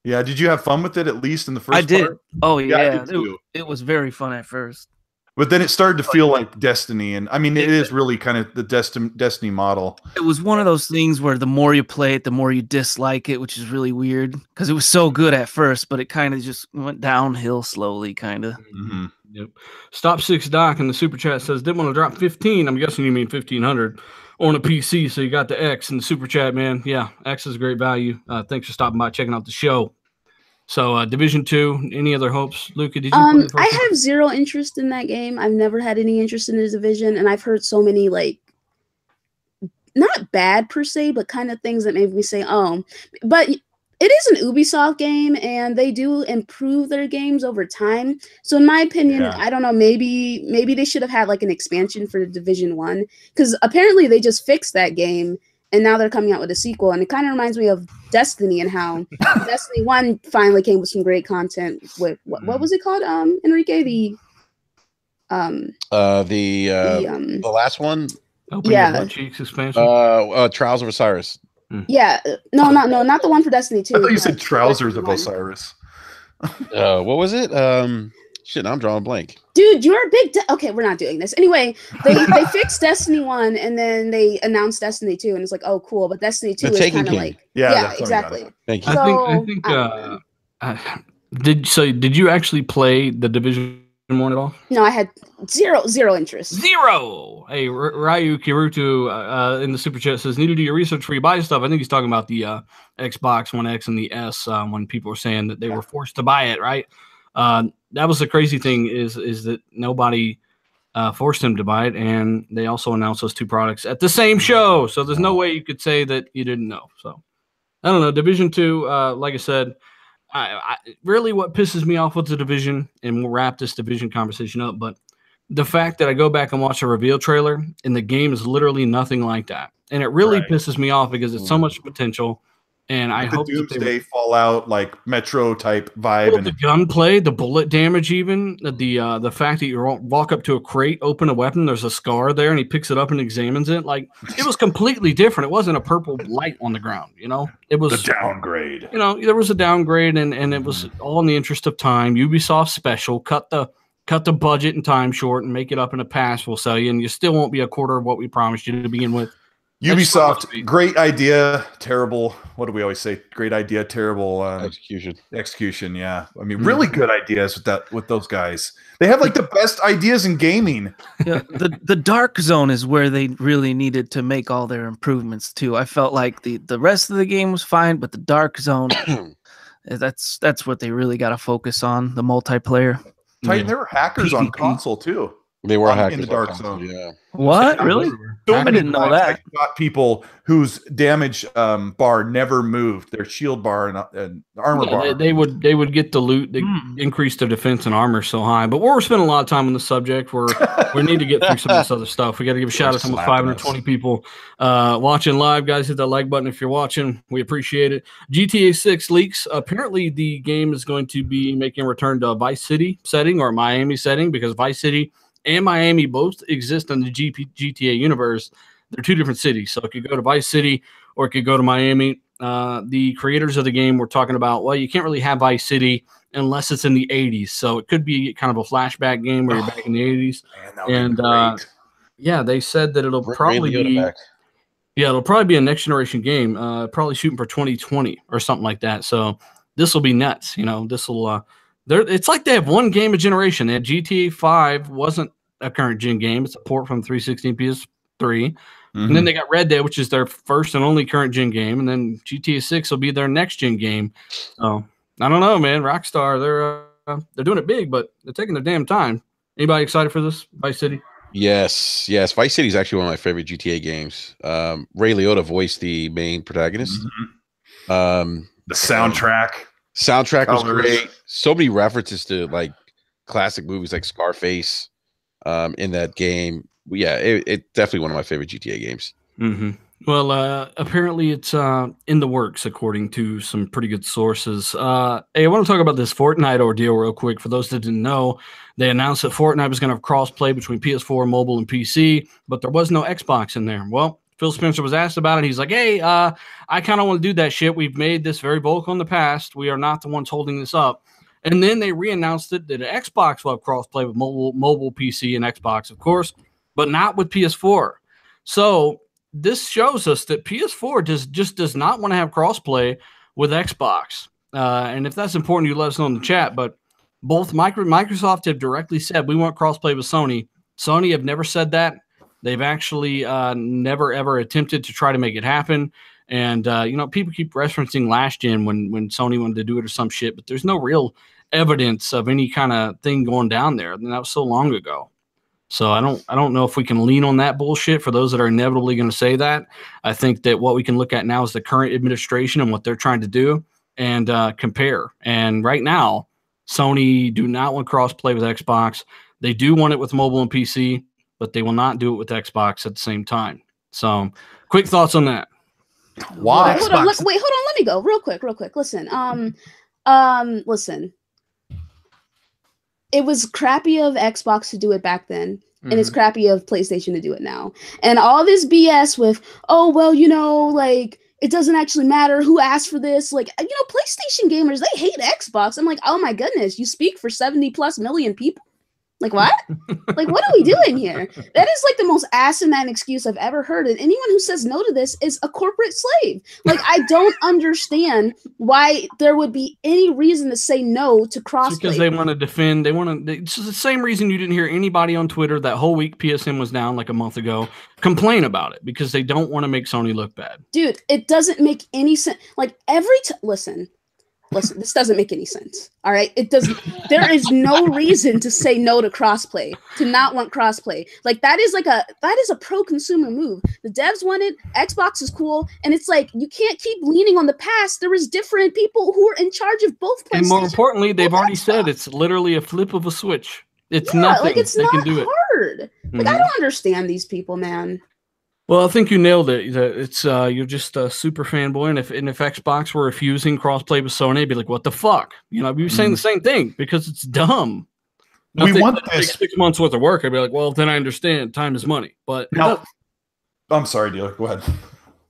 Yeah, did you have fun with it at least in the first I did. part? Oh, yeah. It was very fun at first. But then it started to feel like Destiny. And I mean, it is really kind of the Destiny model. It was one of those things where the more you play it, the more you dislike it, which is really weird because it was so good at first, but it kind of just went downhill slowly, kind of. Yep. Stop 6 Doc in the super chat says, didn't want to drop 15. I'm guessing you mean 1500 on a PC. So you got the X in the super chat, man. Yeah, X is a great value. Thanks for stopping by, checking out the show. So Division 2, any other hopes? Luca, did you play I have zero interest in that game. I've never had any interest in the Division, and I've heard so many, like, not bad per se, but kind of things that made me say, oh. But it is an Ubisoft game, and they do improve their games over time. So in my opinion, I don't know, maybe they should have had like an expansion for Division 1, because apparently they just fixed that game, and now they're coming out with a sequel. And it kind of reminds me of Destiny and how Destiny 1 finally came with some great content. With what was it called, Enrique? The last one? Open Cheeks expansion? Trials of Osiris. Yeah, no, not the one for Destiny 2. I thought you said Trousers of Osiris. What was it? Shit, now I'm drawing a blank. Dude, you're a big... okay, we're not doing this. Anyway, they fixed Destiny 1, and then they announced Destiny 2, and it's like, oh, cool. But Destiny 2 is kind of like... Yeah, exactly. Thank you. So, I think did you actually play the Division 1 at all? No, I had zero interest. Zero! Hey, Ryu Kirutu in the Super Chat says, need to do your research before you buy stuff. I think he's talking about the Xbox One X and the S when people were saying that they were forced to buy it, right? That was the crazy thing is that nobody forced him to buy it, and they also announced those two products at the same show. So there's no way you could say that you didn't know. So I don't know. Division 2, like I said, I really what pisses me off with the Division, and we'll wrap this Division conversation up, but the fact that I go back and watch a reveal trailer and the game is literally nothing like that. And it really pisses me off because it's so much potential. And I hope the Doomsday Fallout like Metro type vibe, and the gunplay, the bullet damage, even the fact that you walk up to a crate, open a weapon, there's a scar there, and he picks it up and examines it. Like it was completely different. It wasn't a purple light on the ground, you know. It was the downgrade. You know, there was a downgrade, and it was all in the interest of time. Ubisoft special, cut the budget and time short, and make it up in a pass. We'll sell you, and you still won't be a quarter of what we promised you to begin with. Ubisoft, great idea, terrible. What do we always say? Great idea, terrible execution. Execution, yeah. I mean, really good ideas with those guys. They have like the best ideas in gaming. Yeah, the Dark Zone is where they really needed to make all their improvements too. I felt like the rest of the game was fine, but the Dark Zone, that's what they really got to focus on. The multiplayer. Titan, there were hackers on console too. They were hackers in the Dark Zone. Yeah. What? Really? I didn't know that. Got people whose damage bar never moved. Their shield bar and armor bar. They would get the loot. They increase their defense and armor so high. But we're spending a lot of time on the subject. We need to get through some of this other stuff. We got to give a shout out to 520 people watching live. Guys, hit that like button if you're watching. We appreciate it. GTA 6 leaks. Apparently, the game is going to be making a return to a Vice City setting or Miami setting because Vice City and Miami both exist in the GTA universe. They're two different cities. So it could go to Vice City or it could go to Miami. The creators of the game were talking about, well, you can't really have Vice City unless it's in the 80s. So it could be kind of a flashback game where you're back in the 80s. Man, and yeah, they said that it'll probably be it'll probably be a next generation game, probably shooting for 2020 or something like that. So this will be nuts. You know, this will it's like they have one game a generation. They had GTA 5 wasn't a current gen game. It's a port from 360 and PS3. And then they got Red Dead, which is their first and only current gen game. And then GTA 6 will be their next gen game. So I don't know, man. Rockstar, they're doing it big, but they're taking their damn time. Anybody excited for this? Vice City? Yes. Vice City is actually one of my favorite GTA games. Ray Liotta voiced the main protagonist. The soundtrack. Soundtrack was great. So many references to like classic movies like Scarface in that game. Yeah, it's definitely one of my favorite GTA games. Well, apparently it's in the works, according to some pretty good sources. Hey, I want to talk about this Fortnite ordeal real quick. For those that didn't know, they announced that Fortnite was going to have cross-play between PS4, mobile, and PC, but there was no Xbox in there. Well, Phil Spencer was asked about it. He's like, hey, I kind of want to do that shit. We've made this very vocal in the past. We are not the ones holding this up. And then they re-announced it that Xbox will have cross-play with mobile, PC, and Xbox, of course, but not with PS4. So this shows us that PS4 just does not want to have cross-play with Xbox. And if that's important, you let us know in the chat. But both Microsoft have directly said we want cross-play with Sony. Sony have never said that. They've actually never, ever attempted to try to make it happen. And, you know, people keep referencing last gen when Sony wanted to do it or some shit, but there's no real evidence of any kind of thing going down there. And that was so long ago. So I don't know if we can lean on that bullshit for those that are inevitably going to say that. I think that what we can look at now is the current administration and what they're trying to do and compare. And right now, Sony do not want cross-play with Xbox. They do want it with mobile and PC, but they will not do it with Xbox at the same time. So quick thoughts on that. Why? Hold on, hold on. Let me go real quick. Listen, listen. It was crappy of Xbox to do it back then, and it's crappy of PlayStation to do it now. And all this BS with, oh, well, you know, like, it doesn't actually matter who asked for this. Like, you know, PlayStation gamers, they hate Xbox. I'm like, oh my goodness, you speak for 70+ million people. Like, what? Like, what are we doing here? That is like the most asinine excuse I've ever heard. And anyone who says no to this is a corporate slave. Like, I don't understand why there would be any reason to say no to crossplay. Because they want to defend. It's the same reason you didn't hear anybody on Twitter that whole week PSN was down like a month ago complain about it, because they don't want to make Sony look bad. Dude, it doesn't make any sense. Like, every time, listen, this doesn't make any sense. All right, it doesn't. There is no reason to say no to crossplay, to not want crossplay. Like, that is a pro-consumer move. The devs want it. Xbox is cool, and it's like, you can't keep leaning on the past. There is different people who are in charge of both PlayStation. And more importantly, they've already said it's literally a flip of a switch. It's nothing. Like, it's they not can do hard. Like, I don't understand these people, man. Well, I think you nailed it. It's you're just a super fanboy, and if Xbox were refusing crossplay with Sony, I'd be like, "What the fuck?" You know, I'd be saying the same thing because it's dumb. We want this. Take 6 months worth of work. I'd be like, "Well, then I understand. Time is money." But no, I'm sorry, dealer. Go ahead.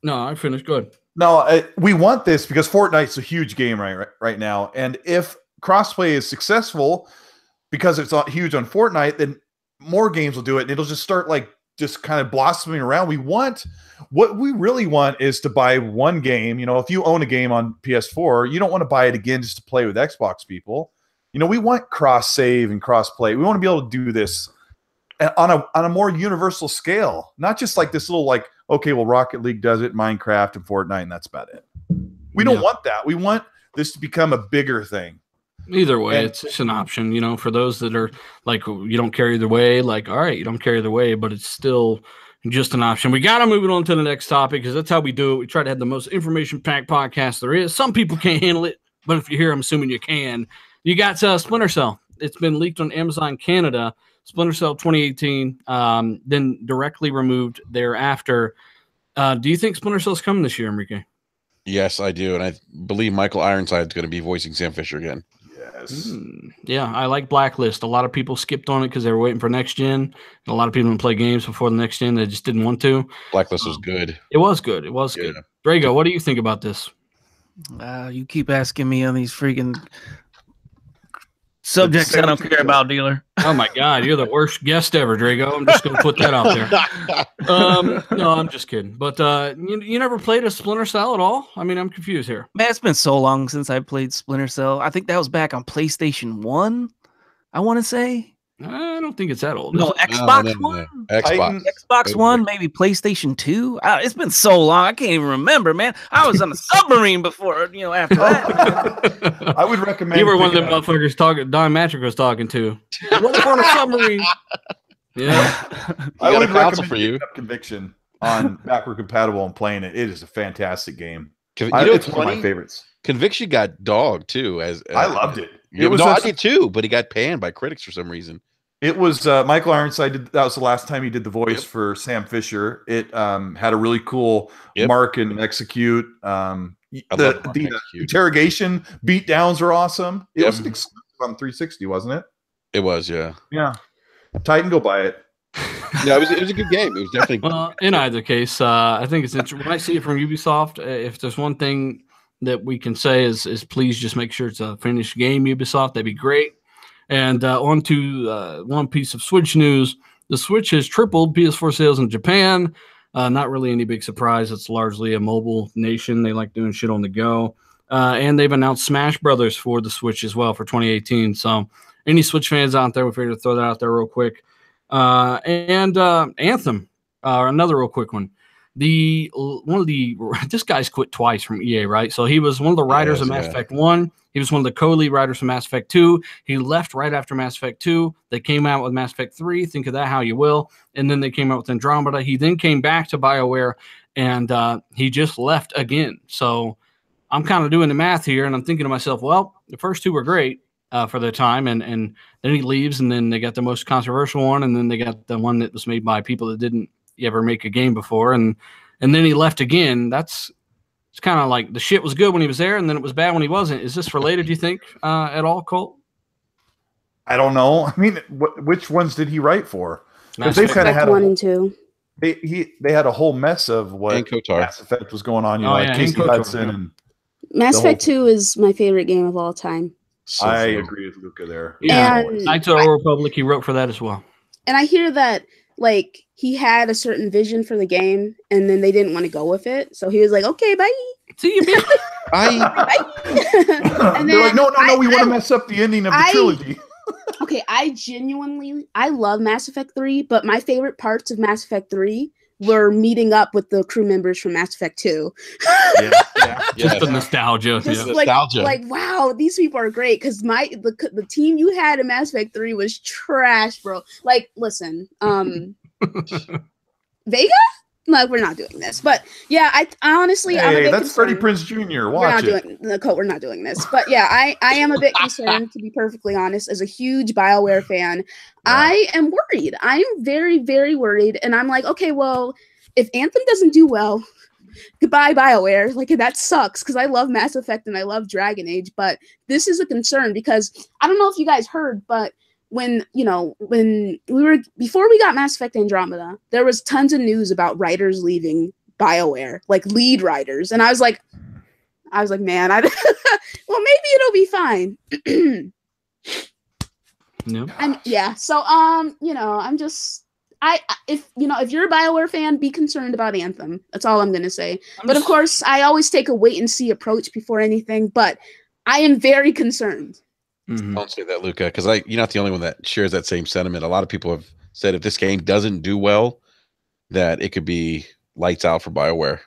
No, I finished. Good. No, we want this because Fortnite's a huge game right now, and if crossplay is successful because it's huge on Fortnite, then more games will do it, and it'll just start like just kind of blossoming around. What we really want is to buy one game. You know, if you own a game on PS4, you don't want to buy it again just to play with Xbox people. You know, we want cross save and cross play. We want to be able to do this on a more universal scale, not just like this little like, okay, well, Rocket League does it, Minecraft and Fortnite, and that's about it. We don't want that. We want this to become a bigger thing. Either way, it's an option, you know, for those that are like, you don't care either way. Like, all right, you don't care either way, but it's still just an option. We got to move it on to the next topic because that's how we do it. We try to have the most information-packed podcast there is. Some people can't handle it, but if you're here, I'm assuming you can. You got Splinter Cell. It's been leaked on Amazon Canada. Splinter Cell 2018, then directly removed thereafter. Do you think Splinter Cell's coming this year, Enrique? Yes, I do, and I believe Michael Ironside's going to be voicing Sam Fisher again. Yeah, I like Blacklist. A lot of people skipped on it because they were waiting for next gen. And a lot of people didn't play games before the next gen. They just didn't want to. Blacklist was good. It was good. It was good. Drago, what do you think about this? You keep asking me on these freaking subjects I don't care about, dealer. Oh my God, you're the worst guest ever, Drago. I'm just going to put that out there. No, I'm just kidding. But you never played a Splinter Cell at all? I mean, I'm confused here. Man, it's been so long since I played Splinter Cell. I think that was back on PlayStation 1, I want to say. I don't think it's that old. No, Xbox One? Xbox One, maybe PlayStation 2. It's been so long, I can't even remember, man. I was on a submarine before, you know, after that. I would recommend. You were one of them motherfuckers Don Matrick was talking to. What on a submarine? Yeah. I would recommend for you Conviction on backward compatible and playing it. It is a fantastic game. It's one of my favorites. Conviction got dogged too. I loved it. I did too, but he got panned by critics for some reason. It was Michael Ironside. That was the last time he did the voice for Sam Fisher. It had a really cool mark and execute. The interrogation beatdowns are awesome. It was an exclusive on 360, wasn't it? It was, yeah. Titan, go buy it. Yeah, it was a good game. It was definitely. Well, in either case, I think it's interesting. When I see it from Ubisoft, if there's one thing that we can say is please just make sure it's a finished game, Ubisoft. That'd be great. And on to one piece of Switch news. The Switch has tripled PS4 sales in Japan. Not really any big surprise. It's largely a mobile nation. They like doing shit on the go. And they've announced Smash Brothers for the Switch as well for 2018. So any Switch fans out there, we figured to throw that out there real quick. And Anthem, another real quick one. This guy's quit twice from EA, right? So he was one of the writers of Mass Effect 1. He was one of the co-lead writers for Mass Effect 2. He left right after Mass Effect 2. They came out with Mass Effect 3. Think of that how you will. And then they came out with Andromeda. He then came back to BioWare, and he just left again. So I'm kind of doing the math here, and I'm thinking to myself, well, the first two were great for their time, and then he leaves, and then they got the most controversial one, and then they got the one that was made by people that didn't ever make a game before, and then he left again. It's kind of like the shit was good when he was there, and then it was bad when he wasn't. Is this related, do you think, at all, Colt? I don't know. I mean, which ones did he write for? They've kind of had 1 and 2. they had a whole mess of what And KOTOR. Mass Effect was going on. You know, like yeah, Casey and KOTOR, Hudson and Mass Effect 2 is my favorite game of all time. So I fun. agree with Luca there. Yeah, And Knights of the Old Republic, he wrote for that as well. And I hear that like he had a certain vision for the game, and then they didn't want to go with it, so he was like, "Okay, bye." See you, bitch. And They're like, then no, we want to mess up the ending of the trilogy. Okay, I love Mass Effect 3, but my favorite parts of Mass Effect 3 were meeting up with the crew members from Mass Effect 2. Just the nostalgia. Just Yeah. like wow, these people are great, because the team you had in Mass Effect 3 was trash, bro. Like, listen, Vega? Like, we're not doing this. But yeah, I honestly, I'm a bit that's Freddie concerned. Prinze Jr. Watch We're not doing this. But yeah, I am a bit concerned, to be perfectly honest. As a huge Bioware fan, I am worried. I am very, very worried. And I'm like, okay, well, if Anthem doesn't do well, goodbye Bioware. Like, that sucks, because I love Mass Effect and I love Dragon Age. But this is a concern, because I don't know if you guys heard, but when before we got Mass Effect Andromeda, there was tons of news about writers leaving Bioware, like lead writers, and I was like, man, well, maybe it'll be fine. No. So I'm just if you're a Bioware fan, be concerned about Anthem. That's all I'm gonna say. But of course, I always take a wait and see approach before anything. But I am very concerned. Mm-hmm. Don't say that, Luca, because you're not the only one that shares that same sentiment. A lot of people have said if this game doesn't do well, that it could be lights out for BioWare.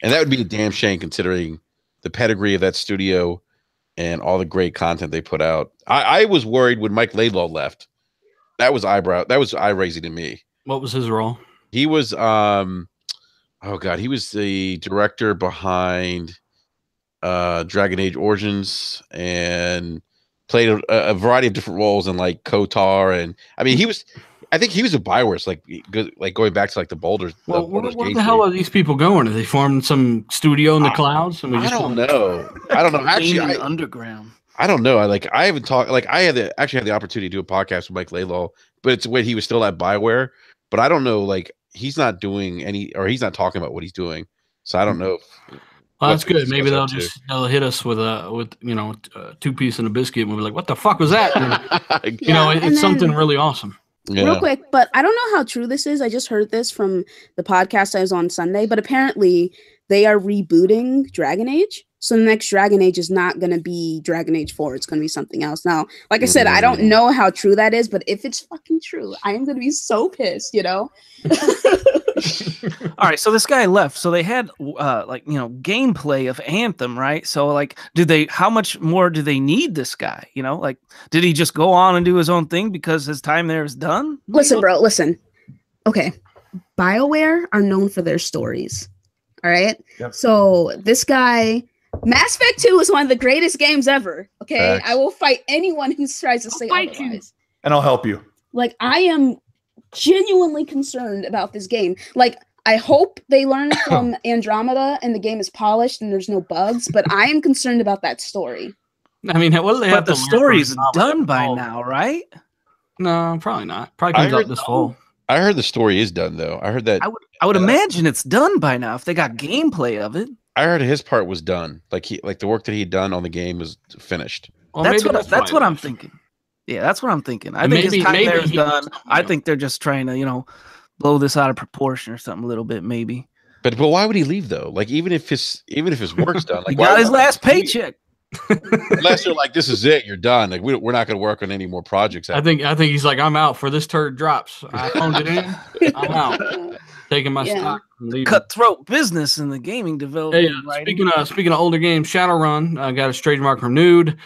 And that would be a damn shame, considering the pedigree of that studio and all the great content they put out. I was worried when Mike Laidlaw left. That was eye-raising to me. What was his role? He was he was the director behind Dragon Age Origins, and played a variety of different roles in like KOTOR, and I mean I think he was a Bioware, like going back to like the Boulders. Well, where the hell are these people going? Are they forming some studio in the clouds? And I don't know. Actually, underground. I don't know. I haven't talked. Like, I had the opportunity to do a podcast with Mike Laidlaw, but it's when he was still at Bioware. But I don't know. Like, he's not doing he's not talking about what he's doing. So I don't know. Well, that's good. Maybe they'll hit us with a 2-piece and a biscuit, and we'll be like, "What the fuck was that?" It's something really awesome. Yeah. Real quick, but I don't know how true this is. I just heard this from the podcast I was on Sunday, but apparently they are rebooting Dragon Age. So the next Dragon Age is not going to be Dragon Age 4. It's going to be something else. Now, like I said, I don't know how true that is, but if it's fucking true, I am going to be so pissed, All right, so this guy left. So they had gameplay of Anthem, right? So like, how much more do they need this guy? Like, did he just go on and do his own thing because his time there is done? Listen, bro, listen. Okay. BioWare are known for their stories. All right. Yep. So this guy, Mass Effect 2 is one of the greatest games ever. Okay. Facts. I will fight anyone who tries to say otherwise. And I'll help you. Like, I am genuinely concerned about this game. Like, I hope they learn from Andromeda and the game is polished and there's no bugs, but I am concerned about that story. I mean, what do they have? But the story is done by now, right? No, probably not. Probably comes out this fall. I heard the story is done though. I heard that. I would imagine it's done by now if they got gameplay of it. I heard his part was done. Like the work that he'd done on the game was finished. Well, that's what I'm thinking. Yeah, that's what I'm thinking. I think his time there is done. I think they're just trying to, blow this out of proportion or something a little bit, maybe. But why would he leave though? Like, even if his work's done, like, he got his last paycheck. Unless you're like, this is it, you're done. Like, we're not going to work on any more projects. I think he's like, I'm out for this turd drops. I phoned it in. I'm out. Taking my stock. Cutthroat business in the gaming development. Hey, speaking of older games, Shadowrun got its trademark renewed.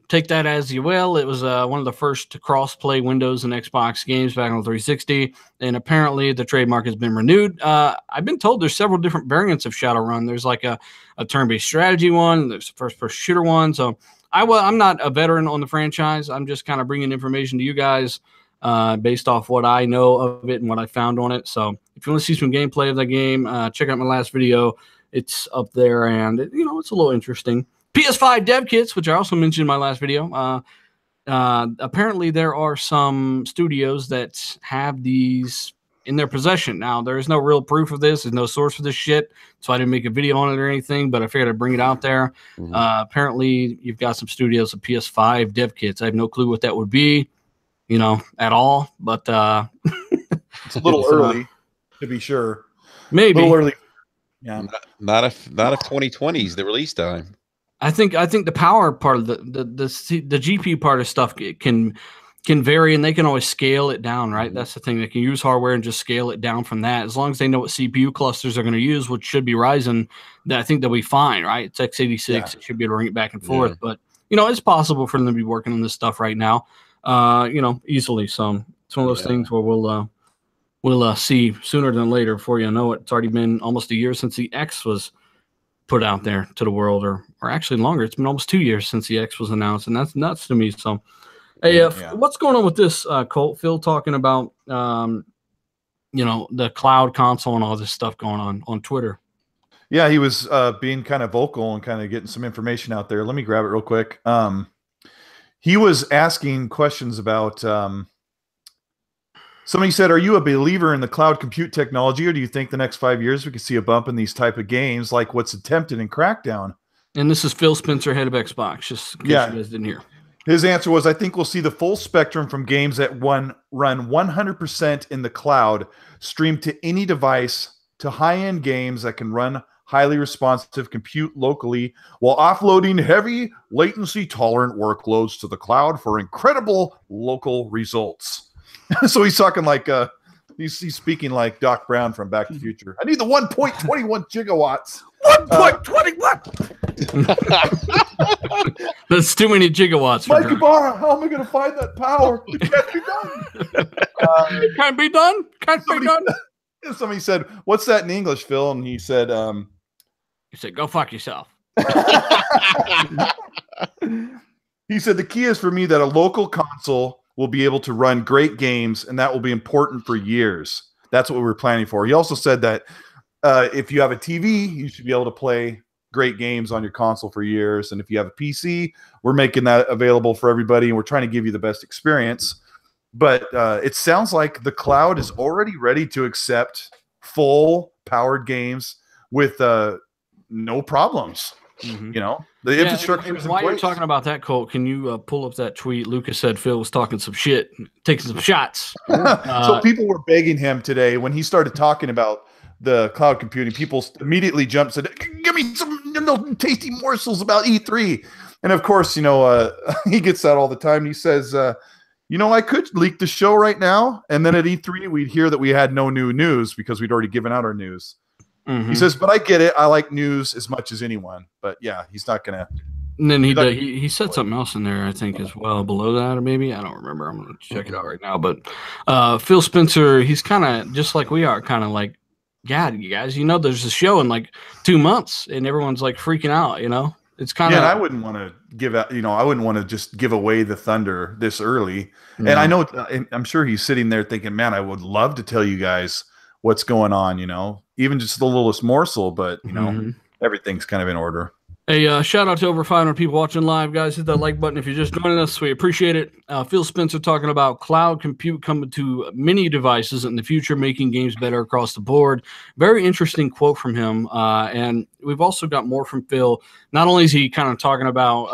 Take that as you will. It was one of the first cross-play Windows and Xbox games back on 360, and apparently the trademark has been renewed. I've been told there's several different variants of Shadowrun. There's like a turn-based strategy one. There's a first-person shooter one. So I'm not a veteran on the franchise. I'm just kind of bringing information to you guys based off what I know of it and what I found on it. So if you want to see some gameplay of that game, check out my last video. It's up there, and it's a little interesting. PS5 dev kits, which I also mentioned in my last video. Apparently, there are some studios that have these in their possession. Now, there is no real proof of this. There's no source for this shit, so I didn't make a video on it or anything, but I figured I'd bring it out there. Apparently, you've got some studios with PS5 dev kits. I have no clue what that would be, at all, but it's a little early, to be sure. Maybe. A little early. Yeah. Not if 2020 is the release time. I think the power part of the GPU part of stuff can vary, and they can always scale it down, right? That's the thing. They can use hardware and just scale it down from that. As long as they know what CPU clusters are going to use, which should be Ryzen, I think they'll be fine, right? It's x86. It should be able to bring it back and forth. But, it's possible for them to be working on this stuff right now, easily. So it's one of those things where we'll see sooner than later. Before you know it, it's already been almost a year since the X was put out there to the world, or actually longer. It's been almost 2 years since the X was announced, and that's nuts to me. So, hey, what's going on with this, Colt? Phil talking about, the cloud console and all this stuff going on Twitter. Yeah, he was being kind of vocal and kind of getting some information out there. Let me grab it real quick. He was asking questions about somebody said, are you a believer in the cloud compute technology, or do you think the next 5 years we could see a bump in these type of games like what's attempted in Crackdown? And this is Phil Spencer, head of Xbox, just in case you guys didn't hear. His answer was, I think we'll see the full spectrum from games that run 100% in the cloud, streamed to any device, to high-end games that can run highly responsive compute locally while offloading heavy latency-tolerant workloads to the cloud for incredible local results. So he's talking like he's speaking like Doc Brown from Back to the Future. I need the 1.21 gigawatts. 1.21. That's too many gigawatts. Mike Ibarra, how am I going to find that power? It can't be done. Can't be done. Can't be done. Somebody said, "What's that in English, Phil?" And he said, "Go fuck yourself." He said, "The key is for me that a local console will be able to run great games, and that will be important for years. That's what we're planning for." He also said that if you have a TV, you should be able to play great games on your console for years. And if you have a PC, we're making that available for everybody, and we're trying to give you the best experience. But it sounds like the cloud is already ready to accept full powered games with no problems. The infrastructure is in while place. you're talking about that, Colt, can you pull up that tweet? Lucas said Phil was talking some shit, taking some shots. So people were begging him today when he started talking about the cloud computing. People immediately jumped and said, "Give me some tasty morsels about E3." And of course, he gets that all the time. He says, I could leak the show right now, and then at E3 we'd hear that we had no new news because we'd already given out our news. He says, "But I get it. I like news as much as anyone." But yeah, he's not gonna. And then he said something else in there, I think, as well below that, or maybe I don't remember. I'm gonna check it out right now. But Phil Spencer, he's kind of just like we are, kind of like, God, you guys, there's a show in like 2 months, and everyone's like freaking out. It's kind of. Yeah, I wouldn't want to give out. I wouldn't want to just give away the thunder this early. No. And I know, I'm sure he's sitting there thinking, "Man, I would love to tell you guys what's going on, even just the littlest morsel, but everything's kind of in order." Hey, shout out to over 500 people watching live, guys. Hit that like button if you're just joining us. We appreciate it. Phil Spencer talking about cloud compute coming to many devices in the future, making games better across the board. Very interesting quote from him. And we've also got more from Phil. Not only is he kind of talking about,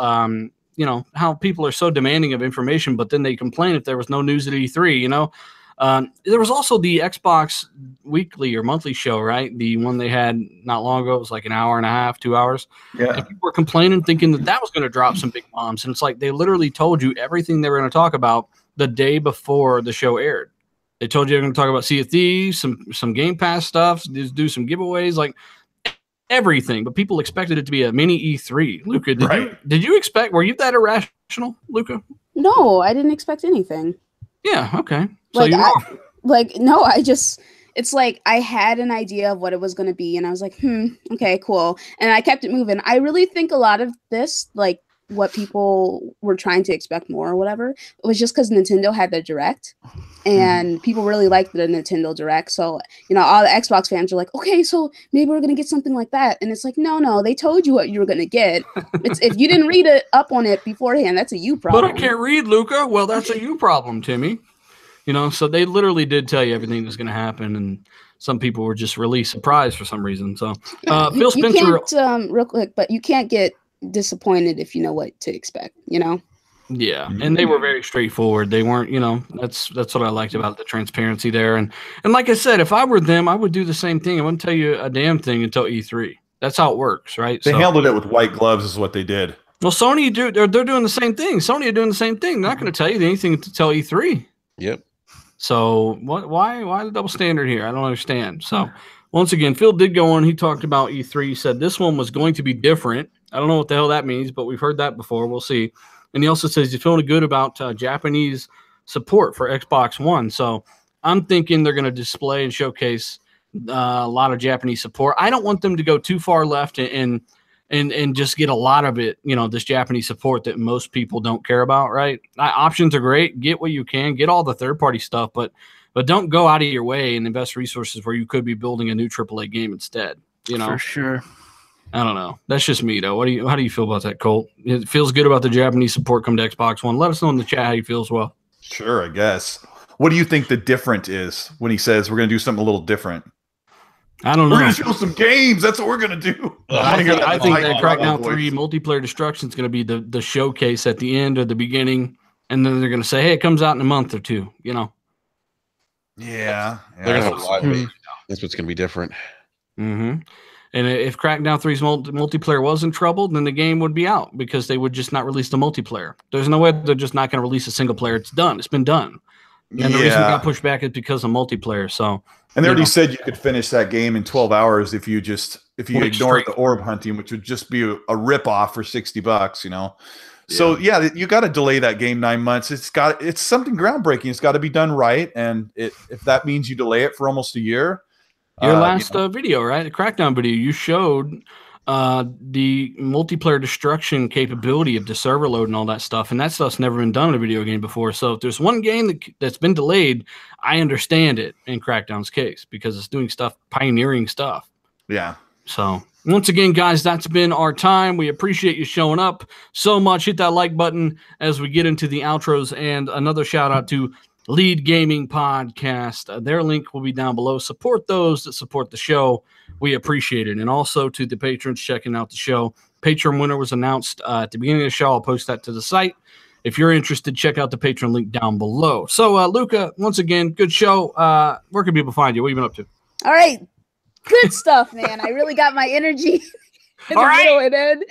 how people are so demanding of information, but then they complain if there was no news at E3, There was also the Xbox weekly or monthly show, right? The one they had not long ago. It was like an hour and a half, 2 hours. Yeah. And people were complaining, thinking that was going to drop some big bombs. And it's like they literally told you everything they were going to talk about the day before the show aired. They told you they're going to talk about Sea of Thieves, some Game Pass stuff, do some giveaways, like everything. But people expected it to be a mini E3. Luca, did you expect? Were you that irrational, Luca? No, I didn't expect anything. Yeah. Okay. It's like I had an idea of what it was going to be, and I was like, okay, cool. And I kept it moving. I really think a lot of this, like what people were trying to expect more or whatever, it was just because Nintendo had their Direct, and people really liked the Nintendo Direct. So, all the Xbox fans are like, okay, so maybe we're going to get something like that. And it's like, no, they told you what you were going to get. It's if you didn't read it up on it beforehand, that's a you problem. But I can't read, Luca. Well, that's a you problem, Timmy. You know, so they literally did tell you everything that's going to happen, and some people were just really surprised for some reason. So, Phil Spencer, you can't, real quick, but you can't get disappointed if you know what to expect. You know. Yeah, and they were very straightforward. They weren't, you know, that's what I liked about the transparency there. And like I said, if I were them, I would do the same thing. I wouldn't tell you a damn thing until E3. That's how it works, right? They handled it with white gloves, is what they did. Well, Sony they're doing the same thing. Sony are doing the same thing. They're not going to tell you anything until E3. Yep. So why the double standard here? I don't understand. So once again, Phil did go on. He talked about E3. He said this one was going to be different. I don't know what the hell that means, but we've heard that before. We'll see. And he also says he's feeling good about Japanese support for Xbox One. So I'm thinking they're going to display and showcase a lot of Japanese support. I don't want them to go too far left and just get a lot of it, you know, this Japanese support that most people don't care about, right? Options are great. Get what you can. Get all the third-party stuff, but don't go out of your way and invest resources where you could be building a new AAA game instead, you know? For sure. I don't know. That's just me, though. How do you feel about that, Colt? It feels good about the Japanese support come to Xbox One. Let us know in the chat how you feel as well. Sure, I guess. What do you think the different is when he says we're going to do something a little different? I don't know. We're going to show some games. That's what we're going to do. I think that Crackdown 3 multiplayer destruction is going to be the showcase at the end or the beginning, and then they're going to say, hey, it comes out in a month or two, you know? Yeah. They're going to have a live base. That's what's going to be different. Mm-hmm. And if Crackdown 3's multiplayer was in trouble, then the game would be out because they would just not release the multiplayer. There's no way they're just not going to release a single player. It's done. It's been done. And the reason it got pushed back is because of multiplayer. So, and they already said you could finish that game in 12 hours if you ignore the orb hunting, which would just be a ripoff for $60, you know. Yeah. So yeah, you got to delay that game 9 months. It's something groundbreaking. It's got to be done right, and if that means you delay it for almost a year. Your last video, right? The Crackdown video, you showed the multiplayer destruction capability of the server load and all that stuff, and that stuff's never been done in a video game before. So if there's one game that's been delayed, I understand it in Crackdown's case because it's doing stuff, pioneering stuff. Yeah. So once again, guys, that's been our time. We appreciate you showing up so much. Hit that like button as we get into the outros, and another shout out to Lead Gaming Podcast. Their link will be down below. Support those that support the show. We appreciate it. And also to the patrons checking out the show. Patron winner was announced at the beginning of the show. I'll post that to the site. If you're interested, check out the Patreon link down below. So, Luca, once again, good show. Where can people find you? What have you been up to? All right. Good stuff, man. I really got my energy in the middle and end.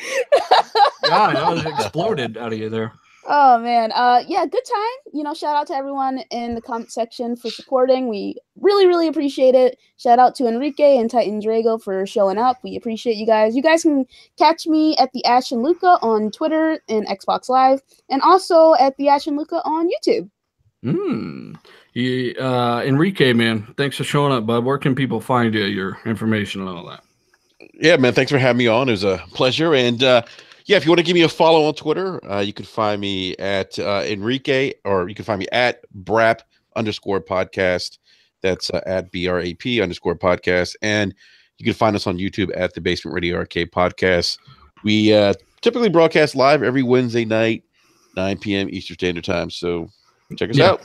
God, that was exploded out of you there. Oh man, yeah, good time. You know, shout out to everyone in the comment section for supporting. We really, really appreciate it. Shout out to Enrique and Titan Drago for showing up. We appreciate you guys. You guys can catch me at the Ash and Luca on Twitter and Xbox Live, and also at the Ash and Luca on YouTube. Enrique, man, thanks for showing up, bud. Where can people find you, your information and all that? Yeah, man, thanks for having me on. It was a pleasure. And yeah, if you want to give me a follow on Twitter, you can find me at Enrique, or you can find me at BRAP_podcast. That's at BRAP_podcast. And you can find us on YouTube at the Basement Radio Arcade Podcast. We typically broadcast live every Wednesday night, 9 p.m. Eastern Standard Time. So check us out.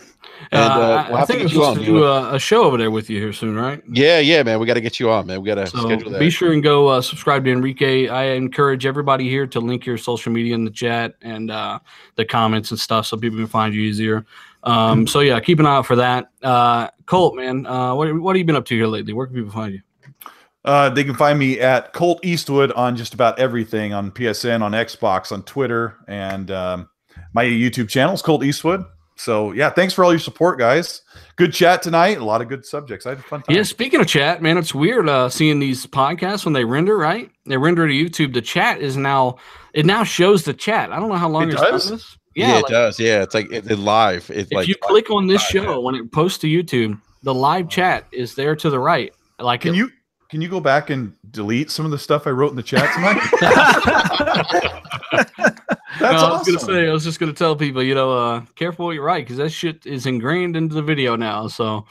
And we'll I think we're supposed to do a show over there with you here soon, right? Yeah, man. We got to get you on, man. We got to schedule that. Be sure and go subscribe to Enrique. I encourage everybody here to link your social media in the chat and the comments and stuff so people can find you easier. So, yeah, keep an eye out for that. Colt, man, what have you been up to here lately? Where can people find you? They can find me at Colt Eastwood on just about everything, on PSN, on Xbox, on Twitter, and my YouTube channel is Colt Eastwood. So, yeah, thanks for all your support, guys. Good chat tonight. A lot of good subjects. I had a fun time. Yeah, speaking of chat, man, it's weird seeing these podcasts when they render, right? They render to YouTube. The chat is now – it now shows the chat. I don't know how long it's done this. Yeah, it does. Yeah, it's like it's live. It's if you click on this show, when it posts to YouTube, the live chat is there to the right. Like, Can you go back and delete some of the stuff I wrote in the chat tonight? That's awesome. I was just gonna tell people, careful what you write, because that shit is ingrained into the video now. So,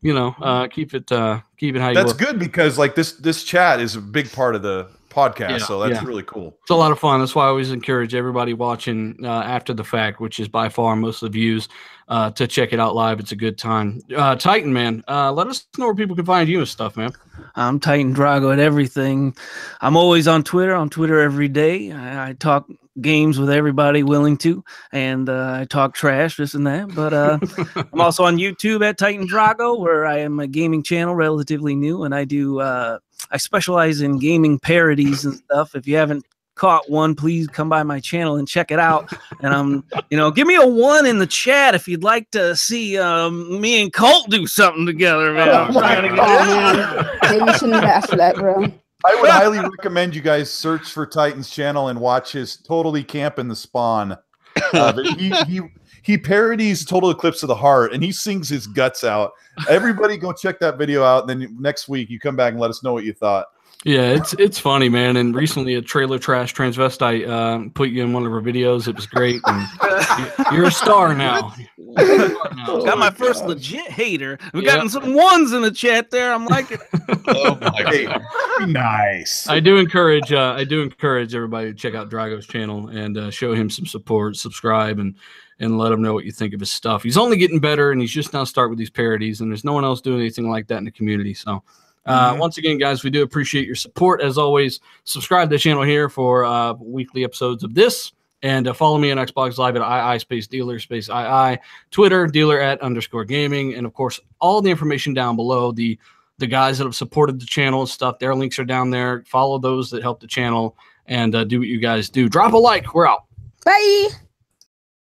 keep it how you. That's good, because like this chat is a big part of the podcast. So that's really cool. It's a lot of fun. That's why I always encourage everybody watching after the fact, which is by far most of the views, to check it out live. It's a good time. Titan, man, let us know where people can find you and stuff, man. I'm Titan Drago at everything. I'm always on Twitter every day. I talk games with everybody willing to, and I talk trash, this and that. But I'm also on YouTube at Titan Drago, where I am a gaming channel, relatively new, and I do I specialize in gaming parodies and stuff. If you haven't caught one, please come by my channel and check it out. And give me a 1 in the chat if you'd like to see me and Colt do something together, man. I'm trying to get Maybe you shouldn't have asked for that, bro. I would highly recommend you guys search for Titan's channel and watch his Totally Camp in the Spawn. He parodies Total Eclipse of the Heart, and he sings his guts out. Everybody go check that video out, and then next week you come back and let us know what you thought. Yeah, it's funny, man. And recently a Trailer Trash Transvestite put you in one of her videos. It was great. And you're a star now. Got my first legit hater. We've gotten some 1s in the chat there. I'm liking it. Oh my God. Nice. I do encourage everybody to check out Drago's channel and show him some support, subscribe, and let him know what you think of his stuff. He's only getting better, and he's just now starting with these parodies, and there's no one else doing anything like that in the community. So once again, guys, we do appreciate your support. As always, subscribe to the channel here for weekly episodes of this. And follow me on Xbox Live at ii_dealer_ii, Twitter, dealer@_gaming. And, of course, all the information down below, the guys that have supported the channel and stuff, their links are down there. Follow those that help the channel and do what you guys do. Drop a like. We're out. Bye.